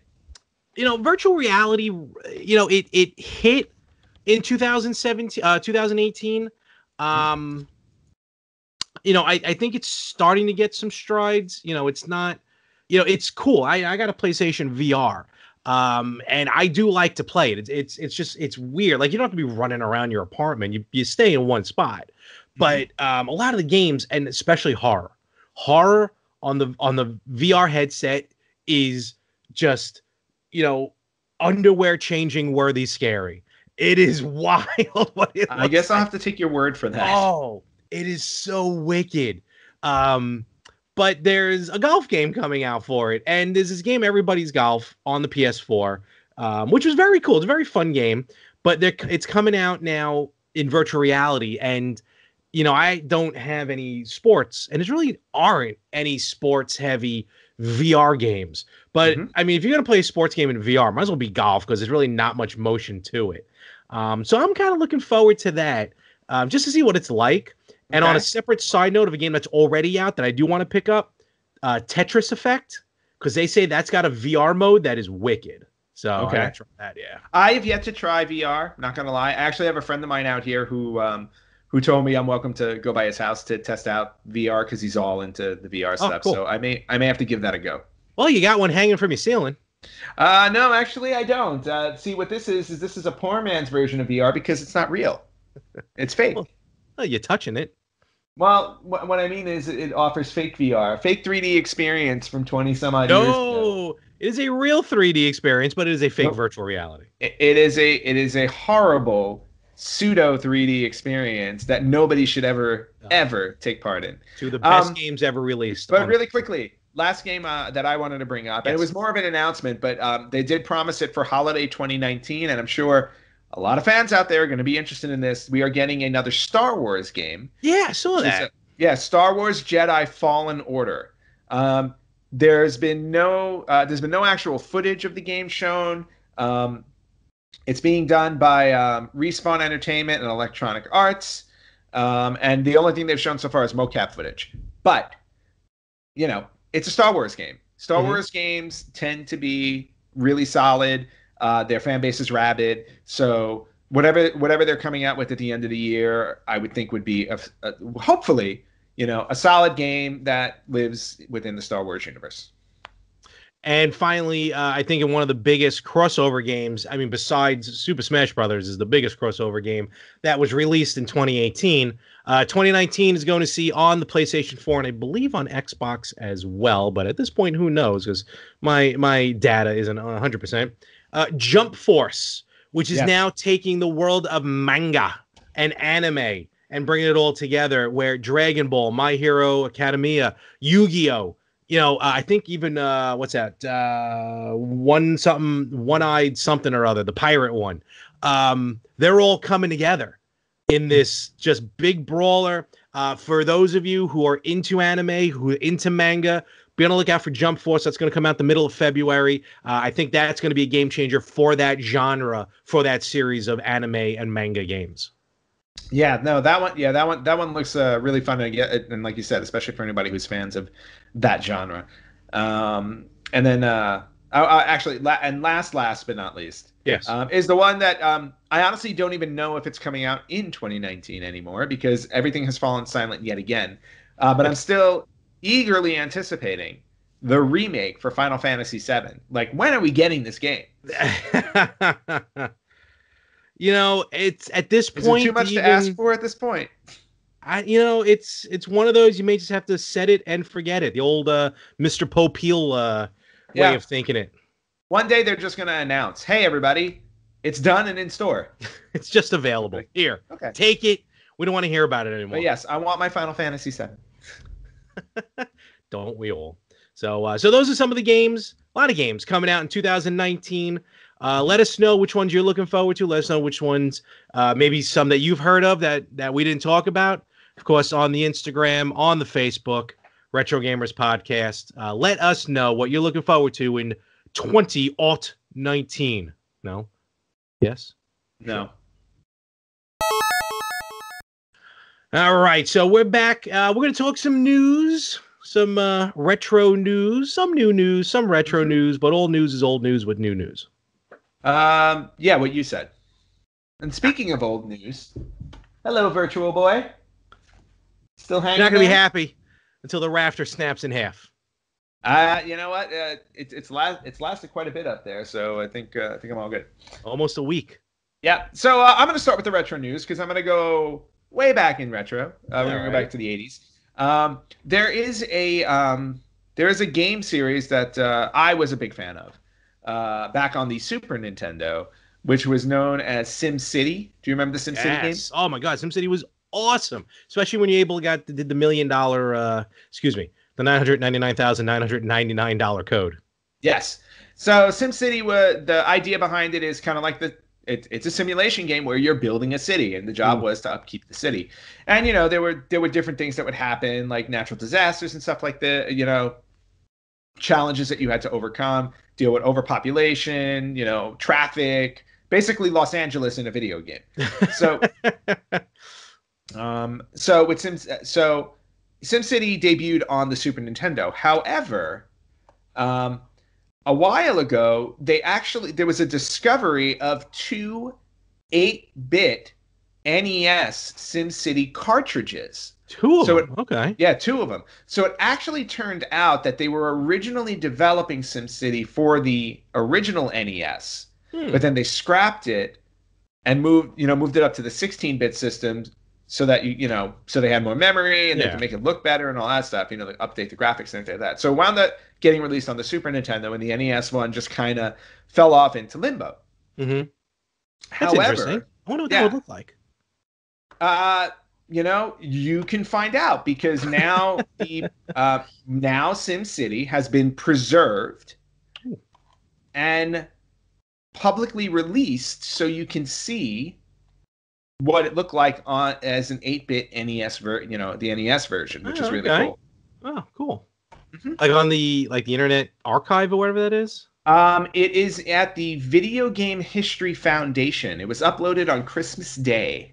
virtual reality. It hit in 2018. I think it's starting to get some strides. It's not. It's cool. I got a PlayStation VR. And I do like to play it. It's weird. Like, you don't have to be running around your apartment. You stay in one spot. But a lot of the games, and especially horror on the VR headset is just, underwear changing worthy scary. It is wild. I guess I'll have to take your word for that. Oh, it is so wicked. But there's a golf game coming out for it, and there's this game, Everybody's Golf, on the PS4, which was very cool. It's a very fun game, but it's coming out now in virtual reality, and I don't have any sports, and there really aren't any sports-heavy VR games. But I mean, if you're gonna play a sports game in VR, might as well be golf, because there's really not much motion to it. So I'm kind of looking forward to that, just to see what it's like. And on a separate side note of a game that's already out that I do want to pick up, Tetris Effect, because they say that's got a VR mode that is wicked. So I gotta try that. Yeah, I have yet to try VR. Not gonna lie, I actually have a friend of mine out here who told me I'm welcome to go by his house to test out VR, because he's all into the VR stuff. Cool. So I may have to give that a go. Well, you got one hanging from your ceiling. No, actually I don't. See, what this is a poor man's version of VR, because it's not real. It's fake. Well, you're touching it. Well, what I mean is it offers fake VR, fake 3D experience from 20 some odd years ago. No, it is a real 3D experience, but it is a fake virtual reality. It is a horrible pseudo 3D experience that nobody should ever take part in. Two of the best games ever released. But really quickly, last game that I wanted to bring up, and it was more of an announcement, but they did promise it for holiday 2019, and I'm sure a lot of fans out there are going to be interested in this. We are getting another Star Wars game. Yeah, I saw that. Star Wars Jedi Fallen Order. There's been no actual footage of the game shown. It's being done by Respawn Entertainment and Electronic Arts, and the only thing they've shown so far is mocap footage. But it's a Star Wars game. Star Wars games tend to be really solid. Their fan base is rabid, so whatever they're coming out with at the end of the year, I would think would be hopefully a solid game that lives within the Star Wars universe. And finally, I think in one of the biggest crossover games, I mean, besides Super Smash Brothers, is the biggest crossover game that was released in 2018. 2019 is going to see on the PlayStation 4 and I believe on Xbox as well. But at this point, who knows? Because my data isn't 100%. Jump Force, which is now taking the world of manga and anime and bringing it all together, where Dragon Ball, My Hero Academia, Yu-Gi-Oh, I think even what's that? One-eyed something or other, the pirate one. They're all coming together in this just big brawler. For those of you who are into anime, who are into manga, be on the lookout for Jump Force. That's going to come out the middle of February. I think that's going to be a game changer for that genre, for that series of anime and manga games. Yeah, no, that one looks really fun to get, and like you said, especially for anybody who's fans of that genre. And then last but not least, is the one that I honestly don't even know if it's coming out in 2019 anymore, because everything has fallen silent yet again. But I'm still eagerly anticipating the remake for Final Fantasy VII. Like, when are we getting this game? It's at this point. Is it too much to ask for at this point? It's one of those, you may just have to set it and forget it. The old Mr. Popeil way of thinking it. One day they're just going to announce, hey, everybody, it's done and in store. It's just available. Here, take it. We don't want to hear about it anymore. But yes, I want my Final Fantasy VII. Don't we all? So those are some of the games, a lot of games coming out in 2019. Let us know which ones you're looking forward to. Let us know which ones, maybe some that you've heard of that we didn't talk about. Of course, on the Instagram, on the Facebook, Retro Gamers Podcast. Let us know what you're looking forward to in 2019. No? Yes? No. All right, so we're back. We're going to talk some news, some retro news, some new news, some retro news, but all news is old news with new news. Yeah, what you said. And speaking of old news, hello, Virtual Boy. Still hanging? You're not going to be happy until the rafter snaps in half. You know what? It's lasted quite a bit up there, so I think I'm all good. Almost a week. Yeah. So I'm going to start with the retro news because I'm going to go way back in retro. We're going to go back to the 80s. There is a game series that I was a big fan of back on the Super Nintendo, which was known as SimCity. Do you remember the SimCity game? Oh my God, SimCity was awesome, especially when you did the $1 million, the $999,999 code. Yes. So SimCity, the idea behind it is kind of like it's a simulation game where you're building a city, and the job was to upkeep the city. And there were different things that would happen, like natural disasters and stuff like that. Challenges that you had to overcome, deal with overpopulation, traffic, basically Los Angeles in a video game. So, SimCity debuted on the Super Nintendo. However, a while ago, there was a discovery of two 8-bit NES SimCity cartridges. Two of them? Okay. Yeah, two of them. So it actually turned out that they were originally developing SimCity for the original NES, but then they scrapped it and moved it up to the 16-bit systems so that so they had more memory and they could make it look better and all that stuff. They update the graphics and everything like that. So it wound up getting released on the Super Nintendo, and the NES one just kind of fell off into limbo. Mm-hmm. That's interesting. I wonder what that would look like. You can find out because now now SimCity has been preserved and publicly released, so you can see what it looked like as an 8-bit NES the NES version, which is really cool. Oh, cool. Mm-hmm. Like on the Internet Archive or whatever that is? It is at the Video Game History Foundation. It was uploaded on Christmas Day.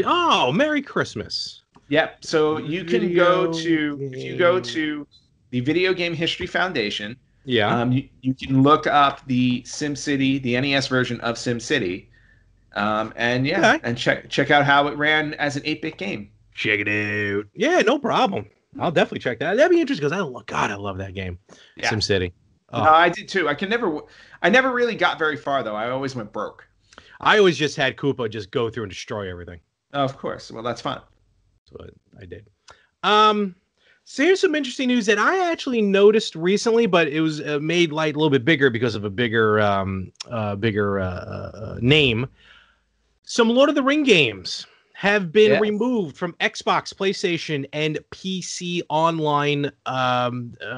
Oh, Merry Christmas. Yep. So you can go to the Video Game History Foundation. Yeah. You can look up the SimCity, the NES version of SimCity. And check out how it ran as an 8-bit game. Check it out. Yeah, no problem. I'll definitely check that. That'd be interesting because I love that game. Yeah. SimCity. Oh. I did too. I never really got very far though. I always went broke. I always just had Koopa just go through and destroy everything. Oh, of course. Well, that's fun. That's what I did. So here's some interesting news that I actually noticed recently, but it was made a little bit bigger because of a bigger name. Some Lord of the Ring games have been removed from Xbox, PlayStation, and PC online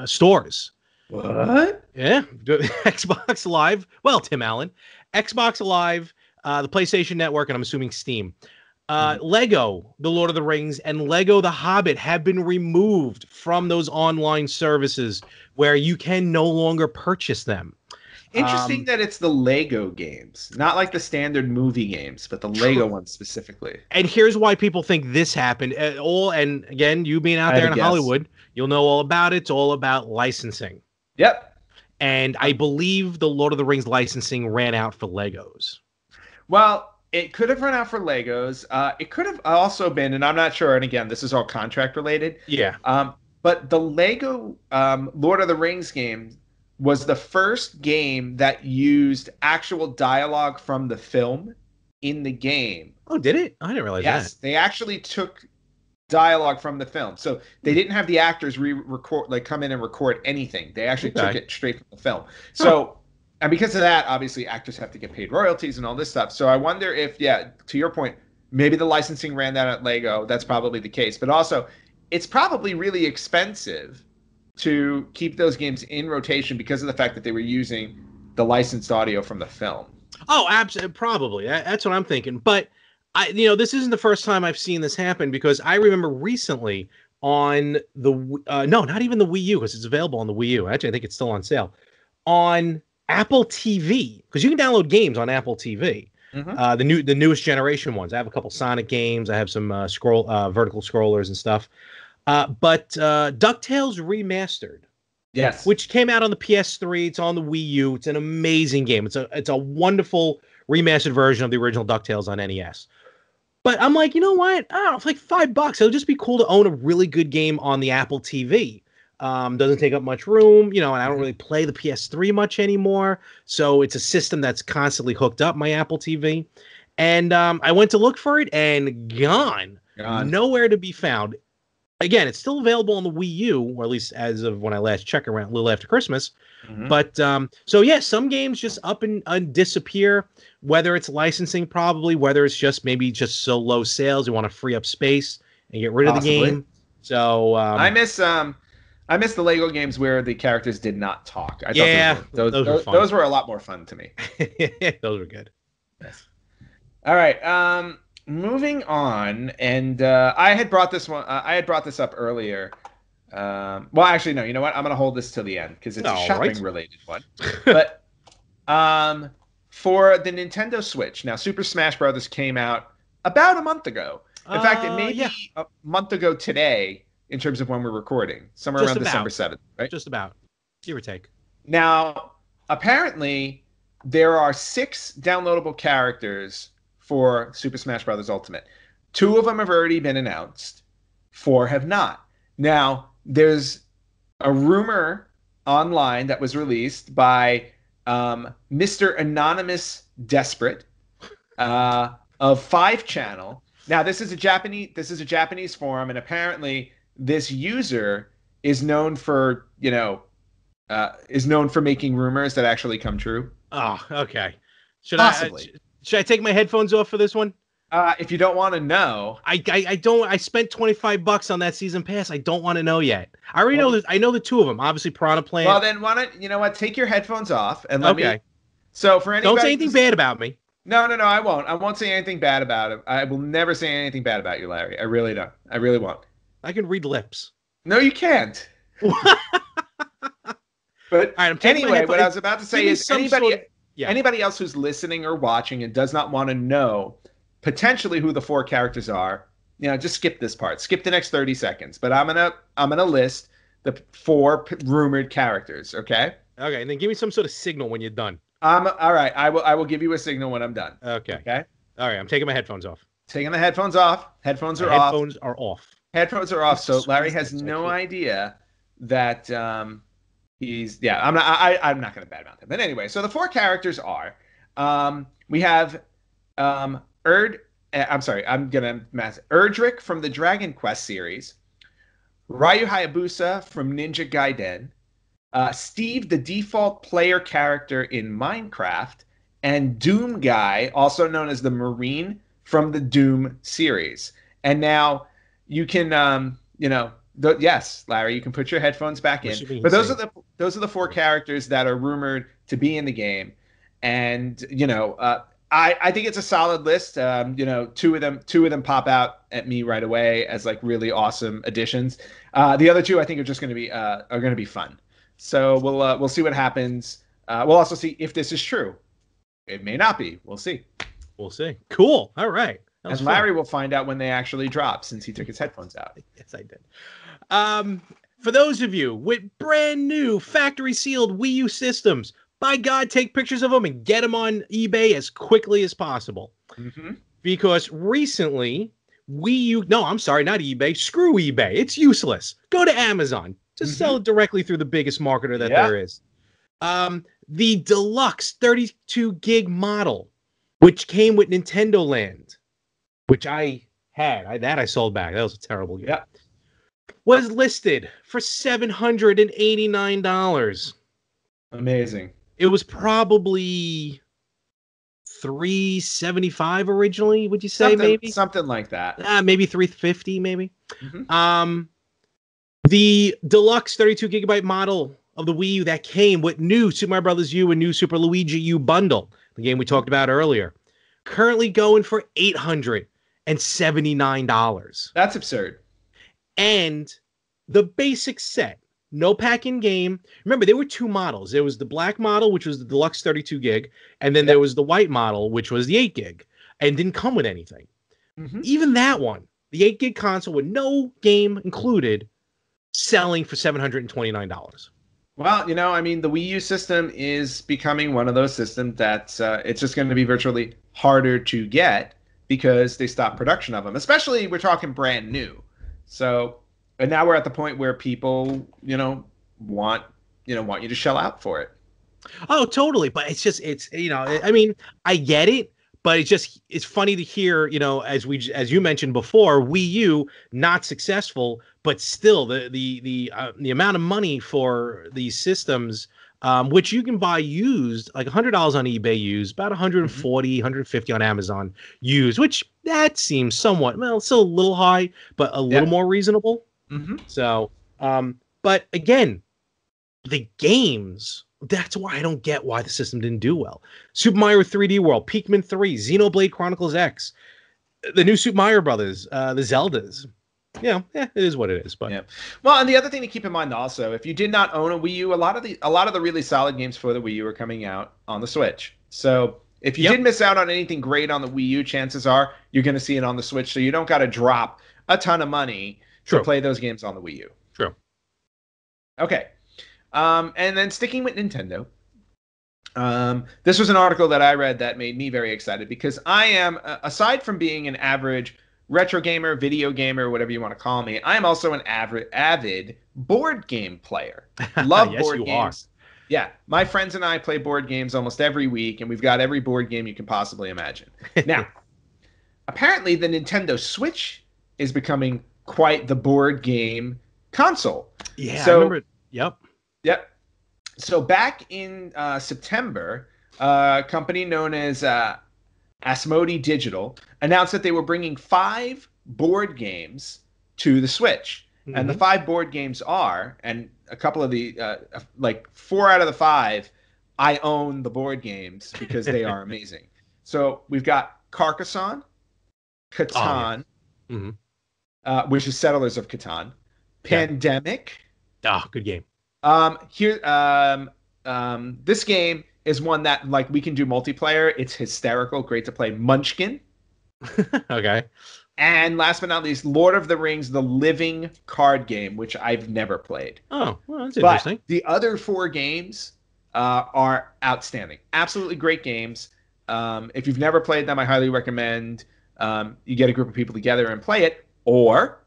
stores. What? Yeah. Xbox Live. Well, Tim Allen. Xbox Live, the PlayStation Network, and I'm assuming Steam. Lego, The Lord of the Rings, and Lego The Hobbit have been removed from those online services where you can no longer purchase them. Interesting that it's the Lego games, not like the standard movie games, but the Lego ones specifically. And here's why people think this happened. And again, you being out there in Hollywood, you'll know all about it. It's all about licensing. Yep. And I believe the Lord of the Rings licensing ran out for Legos. Well, it could have run out for Legos. It could have also been, and I'm not sure, and again, this is all contract related. Yeah. But the Lego Lord of the Rings game was the first game that used actual dialogue from the film in the game. Oh, did it? I didn't realize that. Yes, they actually took dialogue from the film. So they didn't have the actors re-record, come in and record anything. They actually took it straight from the film. So, and because of that, obviously actors have to get paid royalties and all this stuff. So I wonder if, to your point, maybe the licensing ran that at Lego. That's probably the case. But also, it's probably really expensive to keep those games in rotation because of the fact that they were using the licensed audio from the film. Oh, absolutely, probably. That's what I'm thinking. But this isn't the first time I've seen this happen because I remember recently on the not even the Wii U because it's available on the Wii U. Actually, I think it's still on sale on Apple TV because you can download games on Apple TV. Mm-hmm. The newest generation ones. I have a couple Sonic games. I have some vertical scrollers and stuff. But DuckTales Remastered, yes, which came out on the PS3. It's on the Wii U. It's an amazing game. It's a wonderful remastered version of the original DuckTales on NES. But I'm like, you know what? I don't know, it's like $5. It'll just be cool to own a really good game on the Apple TV. Doesn't take up much room, and I don't really play the PS3 much anymore. So it's a system that's constantly hooked up my Apple TV. And I went to look for it and gone. Nowhere to be found. Again, it's still available on the Wii U, or at least as of when I last checked around a little after Christmas. But so yeah, some games just up and disappear, whether it's licensing, probably, whether it's just maybe just so low sales, you want to free up space and get rid of the game. So I miss the Lego games where the characters did not talk. Those were a lot more fun to me. Those were good. Yes. All right. Moving on, and I had brought this up earlier. Well, actually, no. You know what? I'm going to hold this till the end because it's a shopping-related one. But for the Nintendo Switch, now Super Smash Bros. Came out about a month ago. In fact, it may be a month ago today in terms of when we're recording, somewhere around December 7th, right? Just about, give or take. Now, apparently, there are 6 downloadable characters for Super Smash Bros. Ultimate. 2 of them have already been announced. 4 have not. Now, there's a rumor online that was released by Mr. Anonymous Desperate of 5 Channel. Now, this is a Japanese forum, and apparently this user is known for making rumors that actually come true. Oh, okay. Should I take my headphones off for this one? If you don't want to know, I don't. I spent $25 on that season pass. I don't want to know yet. I already know that. I know the 2 of them. Obviously, Piranha Plant. Well, then why don't you know what? Take your headphones off and let me. So for anybody, don't say anything bad about me. No, I won't. I won't say anything bad about him. I will never say anything bad about you, Larry. I really don't. I really won't. I can read lips. No, you can't. But anyway, what I was about to say is anybody else who's listening or watching and does not want to know potentially who the 4 characters are, just skip this part. Skip the next 30 seconds. But I'm gonna list the 4 rumored characters. Okay. Okay, and then give me some sort of signal when you're done. All right. I will give you a signal when I'm done. Okay. Okay. All right. I'm taking my headphones off. Taking the headphones off. Headphones are off. Headphones are off. So Larry has no idea that he's. Yeah. I'm not going to badmouth him. But anyway, so the 4 characters are. We have Erdrick from the Dragon Quest series, Ryu Hayabusa from Ninja Gaiden, Steve, the default player character in Minecraft, and Doom Guy, also known as the Marine from the Doom series. And now you can, yes, Larry, you can put your headphones back in. But those are the 4 characters that are rumored to be in the game, and I think it's a solid list. Two of them pop out at me right away as like really awesome additions. The other 2 I think are just going to be fun. So we'll see what happens. We'll also see if this is true. It may not be. We'll see. We'll see. Cool. All right. And Larry will find out when they actually drop since he took his headphones out. Yes, I did. For those of you with brand new factory sealed Wii U systems, by God, take pictures of them and get them on eBay as quickly as possible. Mm-hmm. Because recently, I'm sorry, not eBay. Screw eBay. It's useless. Go to Amazon. Just sell it directly through the biggest marketer that there is. The deluxe 32 gig model, which came with Nintendo Land, which I had. I sold back. That was a terrible game. Yeah. Was listed for $789. Amazing. It was probably $375 originally, would you say? Maybe something like that. Maybe $350, maybe. Mm-hmm. The deluxe 32 gigabyte model of the Wii U that came with new Super Mario Bros. U and new Super Luigi U bundle, the game we talked about earlier, currently going for $879. That's absurd. And the basic set, no pack in game. Remember, there were 2 models. There was the black model, which was the deluxe 32 gig, and then there was the white model, which was the 8 gig, and didn't come with anything. Mm-hmm. Even that one, the 8 gig console with no game included, selling for $729. Well, the Wii U system is becoming one of those systems that it's just going to be virtually harder to get because they stopped production of them. Especially, we're talking brand new. So, And now we're at the point where people, want you to shell out for it. Oh, totally. But it's I mean, I get it, but it's funny to hear, as you mentioned before, Wii U not successful, but still the amount of money for these systems, which you can buy used, like $100 on eBay used, about 140, 150 on Amazon used, which that seems somewhat, well, still a little high, but a little more reasonable. So, but again, the games, that's why I don't get why the system didn't do well. Super Mario 3D World, Pikmin 3, Xenoblade Chronicles X, the new Super Mario Brothers, the Zeldas. It is what it is. But well, and the other thing to keep in mind also, if you did not own a Wii U, a lot of the really solid games for the Wii U are coming out on the Switch. So if you did miss out on anything great on the Wii U, chances are you're going to see it on the Switch. So you don't got to drop a ton of money to play those games on the Wii U. True. Okay. And then sticking with Nintendo, this was an article that I read that made me very excited because I am, aside from being an average retro gamer, video gamer, whatever you want to call me, I am also an avid board game player. Love yes, board you games. Are. Yeah, my friends and I play board games almost every week, and we've got every board game you can possibly imagine. Now, apparently the Nintendo Switch is becoming quite the board game console. Yeah, I remember. Yep. So back in September, a company known as Asmodee Digital announced that they were bringing 5 board games to the Switch. And the 5 board games are, and a couple of the, 4 out of the 5, I own the board games because they are amazing. So we've got Carcassonne, Catan, which is Settlers of Catan, Pandemic. Good game. This game is one that we can do multiplayer. It's hysterical, great to play. Munchkin. Okay. And last but not least, Lord of the Rings: The Living card game, which I've never played. Oh, well, that's interesting. But the other 4 games are outstanding. Absolutely great games. If you've never played them, I highly recommend you get a group of people together and play it, or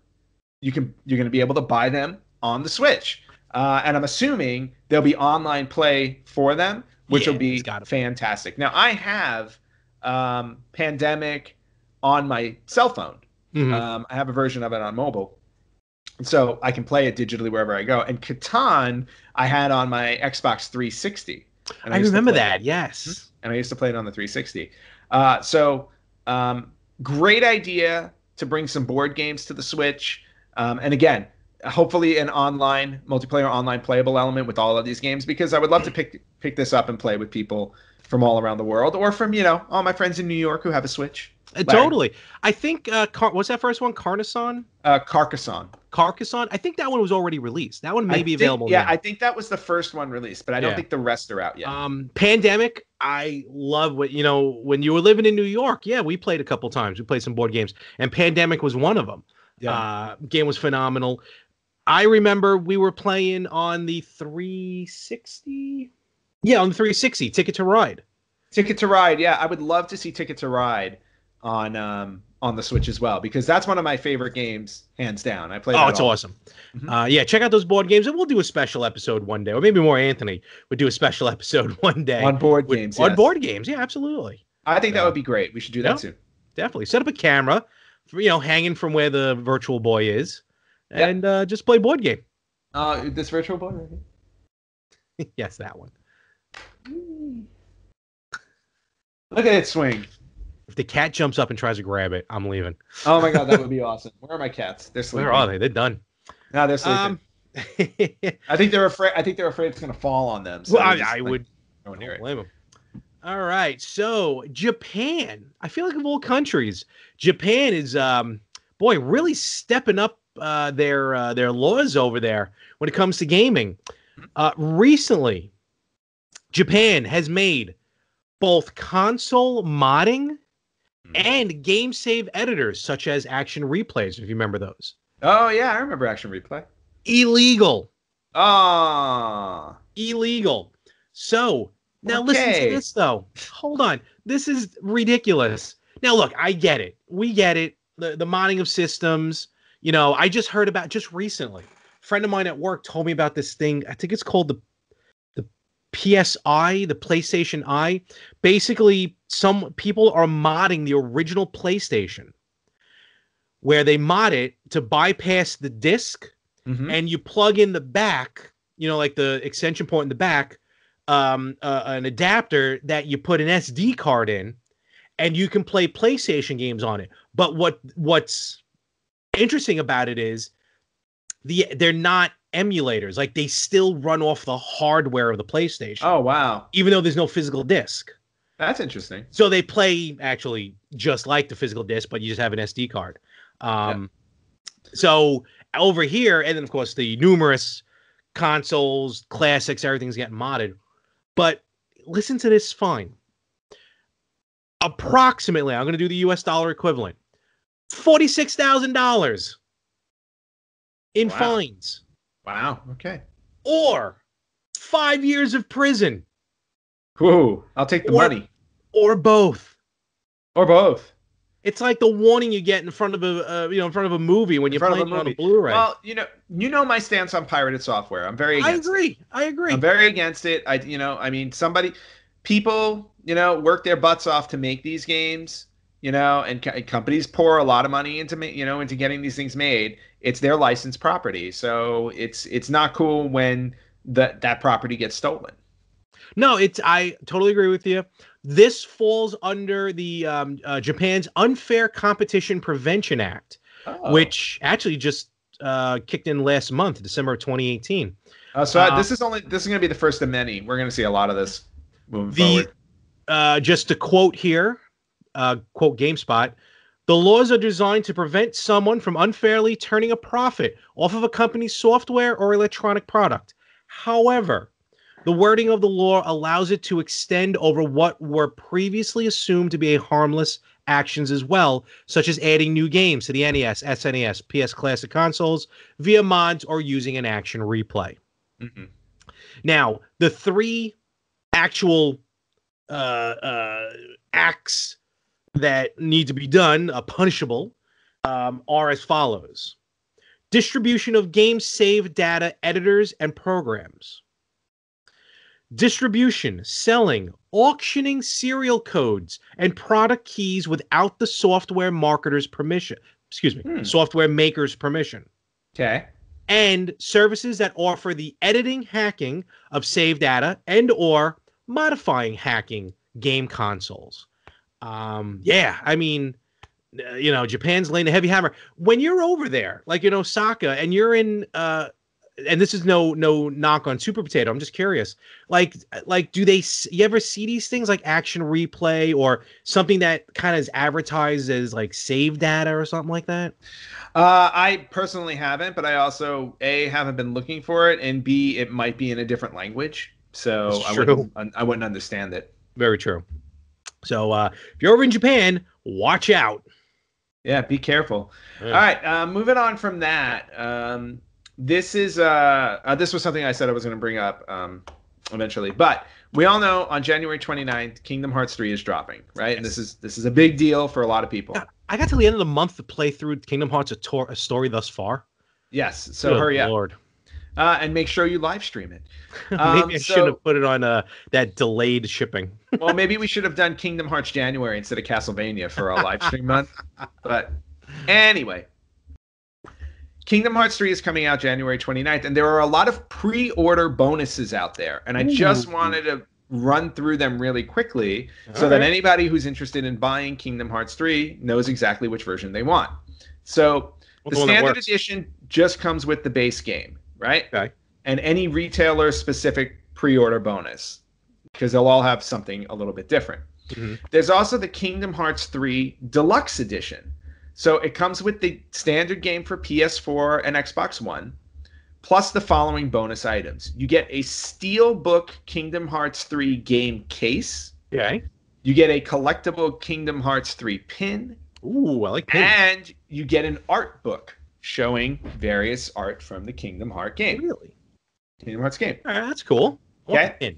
you're going to be able to buy them on the Switch. And I'm assuming there'll be online play for them, which will be fantastic. Now, I have Pandemic on my cell phone. I have a version of it on mobile. So I can play it digitally wherever I go. And Catan, I had on my Xbox 360. And I remember that, yes. And I used to play it on the 360. Great idea to bring some board games to the Switch. And again, hopefully an multiplayer online playable element with all of these games, because I would love to pick this up and play with people from all around the world, or from, all my friends in New York who have a Switch. Totally. I think, what's that first one? Carcassonne? Carcassonne. I think that one was already released. That one may be available now. Yeah, I think that was the first one released, but I don't think the rest are out yet. Pandemic, I love when you were living in New York, we played a couple times. We played some board games, and Pandemic was one of them. Game was phenomenal. I remember we were playing on the 360. Yeah, on the 360, Ticket to Ride. Yeah. I would love to see Ticket to Ride on the Switch as well, because that's one of my favorite games, hands down. I played. Oh, it's awesome. Check out those board games, and we'll do a special episode one day, or maybe more. Anthony would do a special episode one day on board games. On board games, yeah, absolutely. I think that would be great. We should do that soon. Definitely set up a camera, hanging from where the Virtual Boy is, and just play board game. This Virtual Boy, right? Yes, that one. Look at it swing. If the cat jumps up and tries to grab it, I'm leaving. Oh my god, that would be awesome. Where are my cats? They're sleeping. Where are they? They're done. No, they're sleeping. I think they're afraid. It's going to fall on them. So I would. Don't blame them. All right, so Japan. I feel like of all countries, Japan is really stepping up their laws over there when it comes to gaming. Recently, Japan has made both console modding and game save editors, such as Action Replays, if you remember those. Oh, yeah, I remember Action Replay. Illegal. Illegal. So, now listen to this, though. Hold on. This is ridiculous. Now, look, I get it. We get it. The modding of systems, I just heard about just recently. A friend of mine at work told me about this thing. I think it's called the PSI, the PlayStation Eye. Basically, some people are modding the original PlayStation, where they mod it to bypass the disc, and you plug in the back, like the extension point in the back, an adapter that you put an SD card in, and you can play PlayStation games on it. But what's interesting about it is they're not emulators. Like, they still run off the hardware of the PlayStation. Oh, wow. Even though there's no physical disc. That's interesting. So they play actually just like the physical disc, but you just have an SD card. So over here, and then of course the numerous consoles, classics, everything's getting modded. But listen to this fine. Approximately, I'm going to do the US dollar equivalent, $46,000 in fines. Wow. Okay. Or 5 years of prison. Whoa. I'll take the money. Or both. Or both. It's like the warning you get in front of a movie when you're playing it on a Blu-ray. Well, you know my stance on pirated software. I'm very against it. I agree. I'm very against it. People, work their butts off to make these games, and companies pour a lot of money into getting these things made. It's their licensed property. So it's not cool when that property gets stolen. No, I totally agree with you. This falls under the Japan's Unfair Competition Prevention Act, which actually just kicked in last month, December of 2018. This is going to be the first of many. We're going to see a lot of this moving forward. Just to quote here, quote GameSpot, the laws are designed to prevent someone from unfairly turning a profit off of a company's software or electronic product. However, the wording of the law allows it to extend over what were previously assumed to be harmless actions as well, such as adding new games to the NES, SNES, PS Classic consoles via mods or using an action replay. Mm-hmm. Now, the three actual acts that need to be done, punishable, are as follows. Distribution of game save data, editors, and programs. Distribution, selling, auctioning serial codes and product keys without the software marketer's permission. Software maker's permission. Okay. And services that offer the editing, hacking of save data and or modifying hacking game consoles. Japan's laying a heavy hammer. When you're over there, like in Osaka, and you're in and this is no knock on Super Potato. I'm just curious. Like, you ever see these things like action replay or something that kind of is advertised as like save data or something like that? I personally haven't, but I also haven't been looking for it, and B, it might be in a different language, so I wouldn't understand it. Very true. So if you're over in Japan, watch out. Yeah, be careful. Yeah. All right, moving on from that. This was something I said I was going to bring up eventually, but we all know on January 29th, Kingdom Hearts 3 is dropping, right? Yes. And this is a big deal for a lot of people. I got to the end of the month to play through Kingdom Hearts a story thus far. Yes, so hurry up. Lord. And make sure you live stream it. Maybe I should have put it on that delayed shipping. Well, maybe we should have done Kingdom Hearts January instead of Castlevania for our live stream month. But anyway, Kingdom Hearts 3 is coming out January 29th, and there are a lot of pre-order bonuses out there. And I just wanted to run through them really quickly so that anybody who's interested in buying Kingdom Hearts 3 knows exactly which version they want. So the standard edition just comes with the base game, right? Okay. And any retailer-specific pre-order bonus, because they'll all have something a little bit different. Mm-hmm. There's also the Kingdom Hearts 3 Deluxe Edition. So it comes with the standard game for PS4 and Xbox One, plus the following bonus items. You get a Steelbook Kingdom Hearts 3 game case. Okay. You get a collectible Kingdom Hearts 3 pin. Ooh, I like pins. And you get an art book showing various art from the Kingdom Hearts game. Really? Kingdom Hearts game. All right, that's cool. Okay.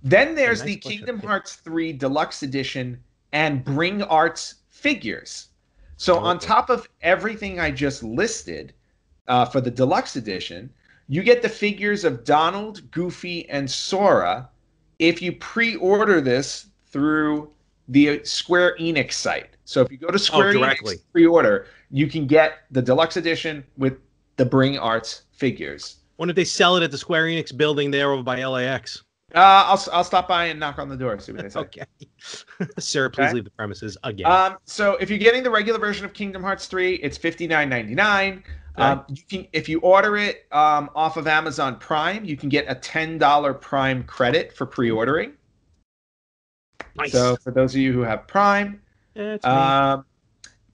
Then there's the Kingdom Hearts 3 Deluxe Edition and Bring Arts figures. So on top of everything I just listed for the deluxe edition, you get the figures of Donald, Goofy, and Sora if you pre-order this through the Square Enix site. So if you go to Square Enix pre-order, you can get the deluxe edition with the Bring Arts figures. Wonder if they sell it at the Square Enix building there over by LAX. I'll stop by and knock on the door, see what they say. Okay. Sir, please leave the premises again. So if you're getting the regular version of Kingdom Hearts 3, it's $59.99. You can, if you order it off of Amazon Prime, you can get a $10 Prime credit for pre-ordering. Nice. So for those of you who have Prime,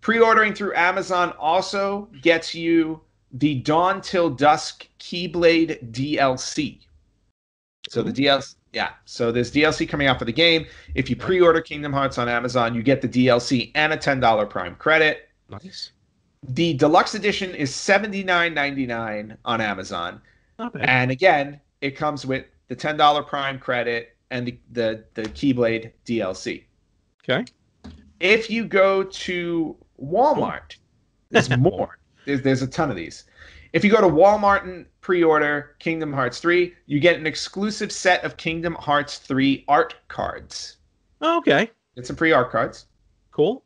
pre-ordering through Amazon also gets you the Dawn Till Dusk Keyblade DLC. So the DLC, so there's DLC coming out for the game. If you pre-order Kingdom Hearts on Amazon, you get the DLC and a $10 Prime credit. Nice. The deluxe edition is $79.99 on Amazon. Not bad. And again, it comes with the $10 Prime credit and the Keyblade DLC. Okay. If you go to Walmart, there's more. There's a ton of these. If you go to Walmart and pre-order Kingdom Hearts 3, you get an exclusive set of Kingdom Hearts 3 art cards. Oh, okay. Get some free art cards. Cool.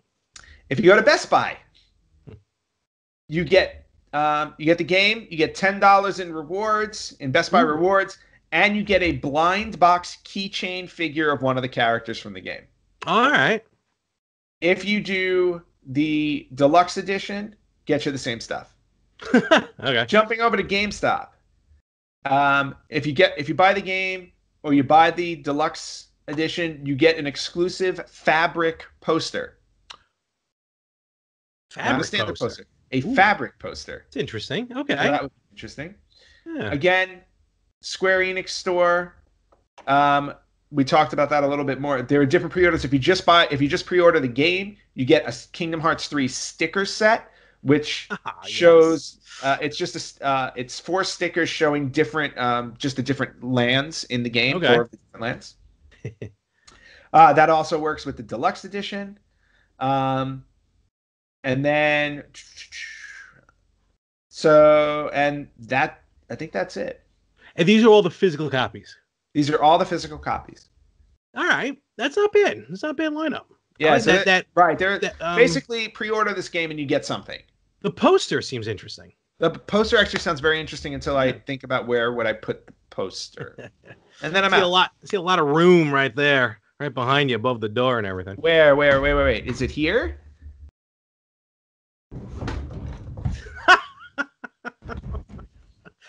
If you go to Best Buy, you get the game, you get $10 in rewards, in Best Buy rewards, and you get a blind box keychain figure of one of the characters from the game. All right. If you do the deluxe edition, get you the same stuff. Okay. Jumping over to GameStop. If you buy the game or you buy the deluxe edition, you get an exclusive fabric poster. Fabric poster. A fabric poster. It's interesting. Okay. So that was interesting. Yeah. Again, Square Enix store. We talked about that a little bit more. There are different pre-orders. If you just pre-order the game, you get a Kingdom Hearts 3 sticker set, which shows it's 4 stickers showing different just the different lands in the game. Okay. 4 of the different lands. That also works with the deluxe edition. And then I think that's it. And these are all the physical copies. These are all the physical copies. All right, that's not bad. That's not a bad lineup. Yeah, like so right. Basically, pre-order this game and you get something. The poster seems interesting. The poster actually sounds very interesting until I think about where would I put the poster, and then I see a lot of room right there, right behind you, above the door and everything. Where? Wait. Is it here?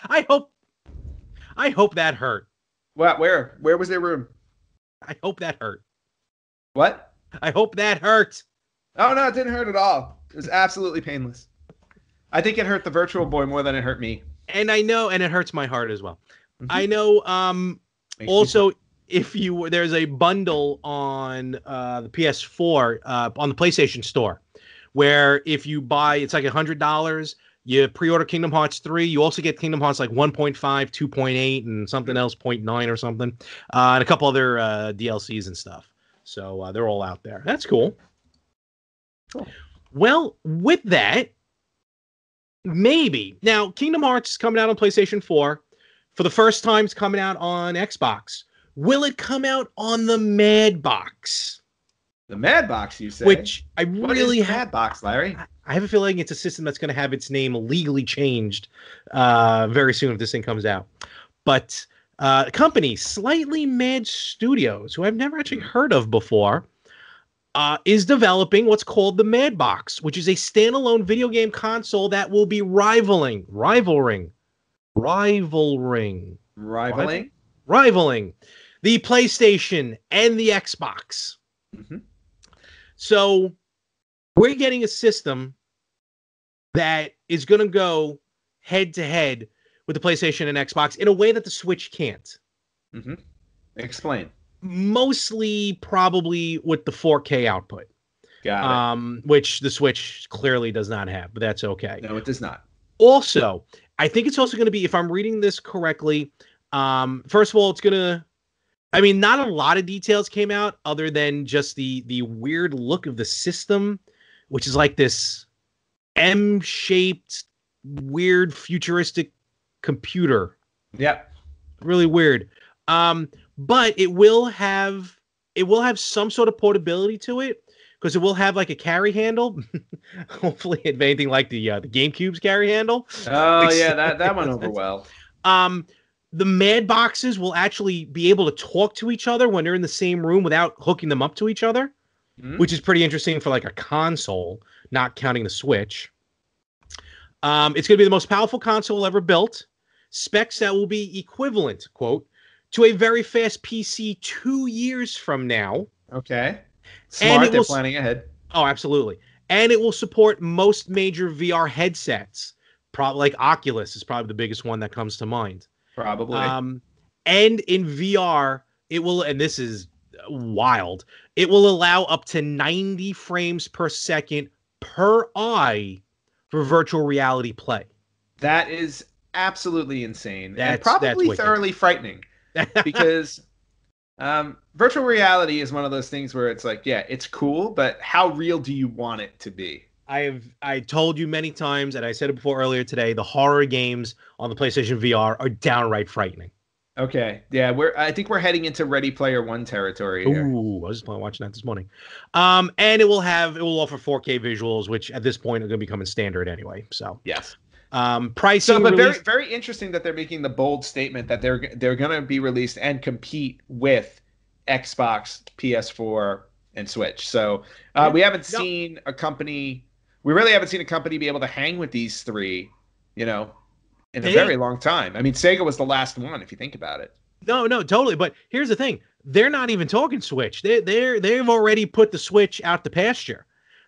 I hope that hurt. What? Where was there room? I hope that hurt. What? I hope that hurt. Oh, no, it didn't hurt at all. It was absolutely painless. I think it hurt the Virtual Boy more than it hurt me. And I know, and it hurts my heart as well. Mm-hmm. I know, also, there's a bundle on the PS4, on the PlayStation Store, where if you buy, it's like $100, you pre-order Kingdom Hearts 3, you also get Kingdom Hearts like 1.5, 2.8, and something else, 0.9 or something, and a couple other DLCs and stuff. So they're all out there. That's cool. Cool. Well, with that, maybe. Now, Kingdom Hearts is coming out on PlayStation 4. For the first time, it's coming out on Xbox. Will it come out on the Mad Box? The Mad Box, you say? Which I really have. Mad Box, Larry? I have a feeling it's a system that's going to have its name legally changed very soon if this thing comes out. But a company, Slightly Mad Studios, who I've never actually heard of before, is developing what's called the Mad Box, which is a standalone video game console that will be rivaling the PlayStation and the Xbox. Mm-hmm. So we're getting a system that is going to go head to head with the PlayStation and Xbox in a way that the Switch can't. Mm-hmm. Explain. Mostly probably with the 4K output. Got it. Which the Switch clearly does not have, but that's okay. No, it does not. Also, I think it's also going to be, if I'm reading this correctly, first of all, it's going to, I mean, not a lot of details came out other than just the weird look of the system which is like this M-shaped, weird, futuristic computer. Yep. Really weird. But it will have some sort of portability to it, because it will have like a carry handle. Hopefully anything like the GameCube's carry handle. Oh yeah, that went over well. The Mad Boxes will actually be able to talk to each other when they're in the same room without hooking them up to each other, which is pretty interesting for like a console, not counting the Switch. It's going to be the most powerful console ever built. Specs that will be equivalent, quote, to a very fast PC 2 years from now. Okay. Smart, they're planning ahead. Oh, absolutely. And it will support most major VR headsets. Probably like Oculus is probably the biggest one that comes to mind. Probably. And in VR, it will, and this is wild, it will allow up to 90 frames per second per eye for virtual reality play. That is absolutely insane. And probably thoroughly frightening. Because virtual reality is one of those things where it's like, yeah, it's cool, but how real do you want it to be? I told you many times, and I said it before earlier today, the horror games on the PlayStation VR are downright frightening. Okay. Yeah, I think we're heading into Ready Player One territory here. Ooh, I was just watching that this morning. And it will offer 4K visuals, which at this point are going to be coming standard anyway. So yes. Pricing. So, but very, very interesting that they're making the bold statement that they're going to be released and compete with Xbox, PS4, and Switch. So we haven't seen a company. We really haven't seen a company be able to hang with these three, in a very long time. I mean, Sega was the last one, if you think about it. No, totally. But here's the thing: they're not even talking Switch. They've already put the Switch out to pasture.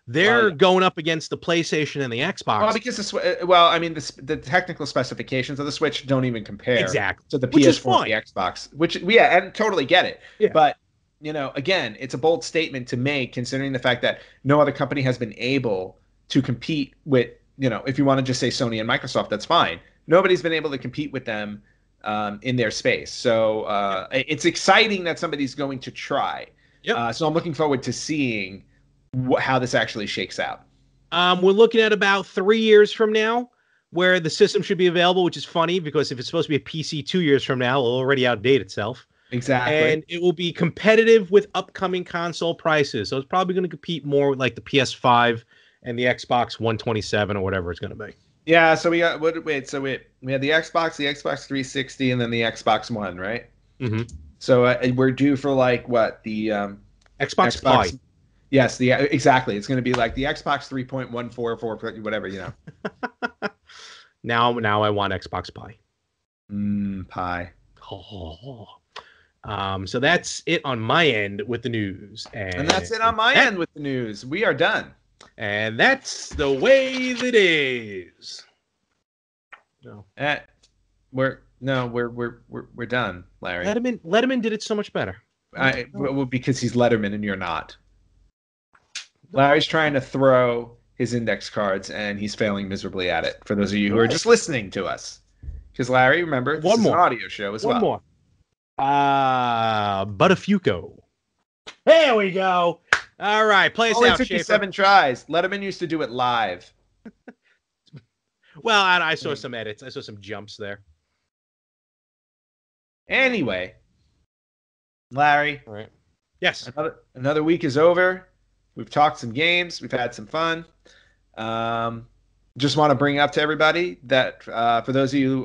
They're going up against the PlayStation and the Xbox. Well, because the technical specifications of the Switch don't even compare exactly to the PS4 and the Xbox. Which, yeah, and totally get it. Yeah. But again, it's a bold statement to make, considering the fact that no other company has been able to compete with. If you want to just say Sony and Microsoft, that's fine. Nobody's been able to compete with them in their space. So it's exciting that somebody's going to try. Yep. So I'm looking forward to seeing how this actually shakes out. We're looking at about 3 years from now where the system should be available, which is funny because if it's supposed to be a PC 2 years from now, it'll already outdate itself. Exactly. And it will be competitive with upcoming console prices. So it's probably going to compete more with like the PS5 and the Xbox 127 or whatever it's going to be. Yeah, so we got we had the Xbox 360, and then the Xbox One, right? Mm-hmm. So we're due for like what, the Xbox Pi. Yes, exactly. It's going to be like the Xbox 3.144, whatever, Now I want Xbox Pi. Pi. So that's it on my end with the news. And that's it on my end with the news. We are done. And that's the way that is. No. We're done, Larry. Letterman did it so much better. Well, because he's Letterman and you're not. Larry's trying to throw his index cards and he's failing miserably at it. For those of you who are just listening to us, because Larry, remember, this is an audio show as well. One more. Buttafuoco. There we go. All right, play us Only out, took you Schaefer. 7 tries. Letterman used to do it live. Well, I saw some edits. I saw some jumps there. Anyway, Larry. All right. Yes. Another week is over. We've talked some games. We've had some fun. Just want to bring up to everybody that for those of you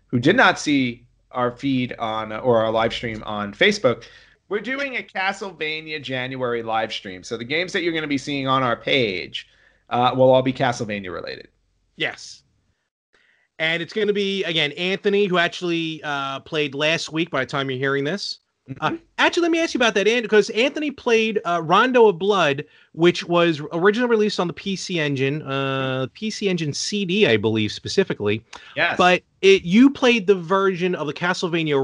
who did not see our feed or our live stream on Facebook, we're doing a Castlevania January live stream. So the games that you're going to be seeing on our page will all be Castlevania related. Yes. And it's going to be, again, Anthony, who actually played last week by the time you're hearing this. Actually, let me ask you about that, Andy, because Anthony played Rondo of Blood, which was originally released on the PC Engine, PC Engine CD, I believe, specifically. Yes. But you played the version of the Castlevania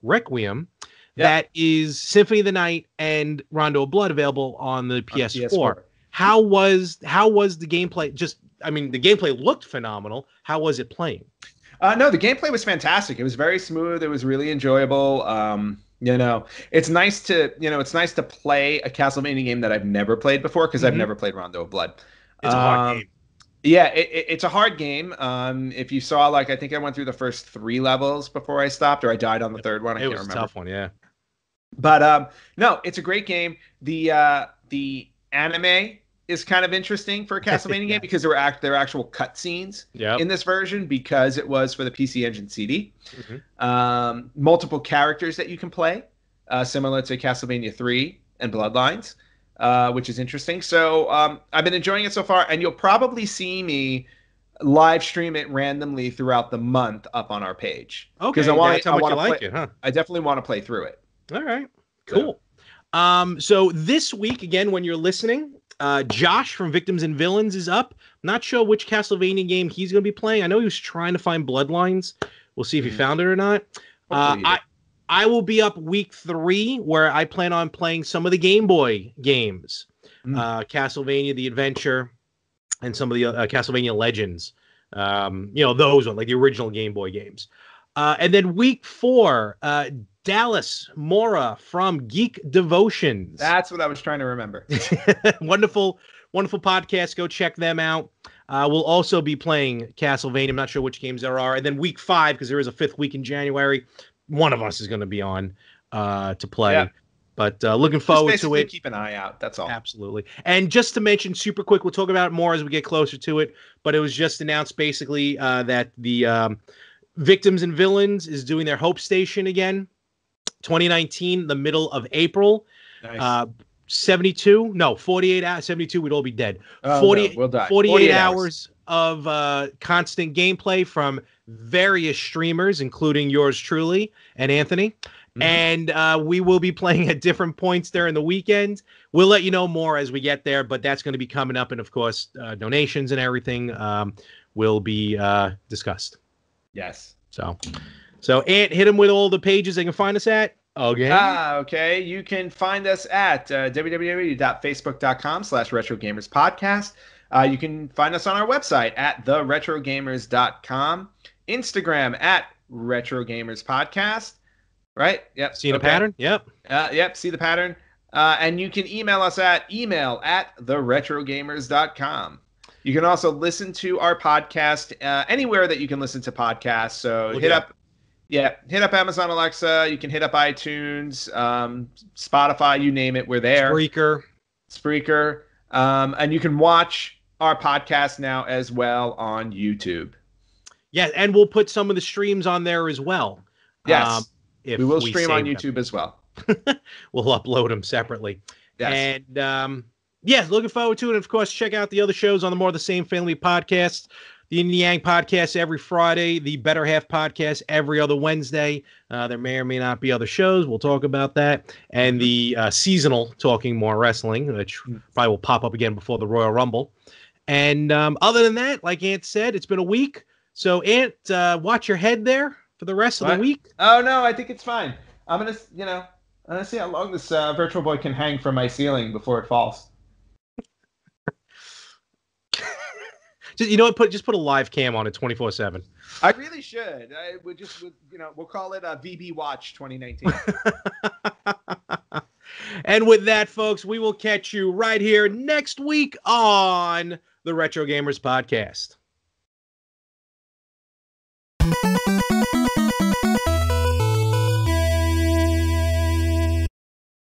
Requiem. That is Symphony of the Night and Rondo of Blood available on the PS4. How was the gameplay? The gameplay looked phenomenal. How was it playing? No, the gameplay was fantastic. It was very smooth. It was really enjoyable. It's nice to play a Castlevania game that I've never played before, because I've never played Rondo of Blood. It's a hard game. Yeah, it's a hard game. If you saw, like, I think I went through the first 3 levels before I stopped, or I died on the third one. I can't remember. It was a tough one, yeah. But no, it's a great game. The anime is kind of interesting for a Castlevania game, because there are actual cutscenes in this version, because it was for the PC Engine CD. Multiple characters that you can play, similar to Castlevania 3 and Bloodlines, which is interesting. So I've been enjoying it so far, and you'll probably see me live stream it randomly throughout the month up on our page. Okay, that's how much you like it, huh? I definitely want to play through it. All right, cool. So this week, again, when you're listening, Josh from Victims and Villains is up. Not sure which Castlevania game he's going to be playing. I know he was trying to find Bloodlines. We'll see if he found it or not. I will be up week 3, where I plan on playing some of the Game Boy games. Castlevania, The Adventure, and some of the Castlevania Legends. Those ones, like the original Game Boy games. And then week 4, Dallas Mora from Geek Devotions. That's what I was trying to remember. Wonderful podcast. Go check them out. We'll also be playing Castlevania. I'm not sure which games there are. And then week 5, because there is a 5th week in January, one of us is going to be on to play. Yeah. But looking forward to it. Keep an eye out. That's all. Absolutely. And just to mention super quick, we'll talk about it more as we get closer to it. But it was just announced basically that the Victims and Villains is doing their Hope Station again. 2019, the middle of April. Nice. 48 hours. 72, we'd all be dead. We'll die. 48 hours of constant gameplay from various streamers, including yours truly and Anthony. And we will be playing at different points there in the weekend. We'll let you know more as we get there, but that's going to be coming up. And of course, donations and everything will be discussed. Yes. So Ant, hit them with all the pages they can find us at. Okay. You can find us at www.facebook.com/RetroGamersPodcast. You can find us on our website at theretrogamers.com. Instagram at RetroGamersPodcast. Right? Yep. See the pattern? Yep. Yep. See the pattern. And you can email us at email@theretrogamers.com. You can also listen to our podcast anywhere that you can listen to podcasts. So hit up Amazon Alexa. You can hit up iTunes, Spotify, you name it. We're there. Spreaker. And you can watch our podcast now as well on YouTube. Yeah, and we'll put some of the streams on there as well. Yes, we will stream on YouTube as well. We'll upload them separately. Yes. And looking forward to it. And of course, check out the other shows on the More of the Same Family podcast. The Yin Yang podcast every Friday. The Better Half podcast every other Wednesday. There may or may not be other shows. We'll talk about that. And the seasonal Talking More Wrestling, which probably will pop up again before the Royal Rumble. And other than that, like Ant said, it's been a week. So Ant, watch your head there for the rest of the week. Oh no, I think it's fine. I'm gonna see how long this Virtual Boy can hang from my ceiling before it falls. Just put a live cam on it 24/7. I really should. We'll call it VB Watch 2019. And with that, folks, we will catch you right here next week on the Retro Gamers Podcast.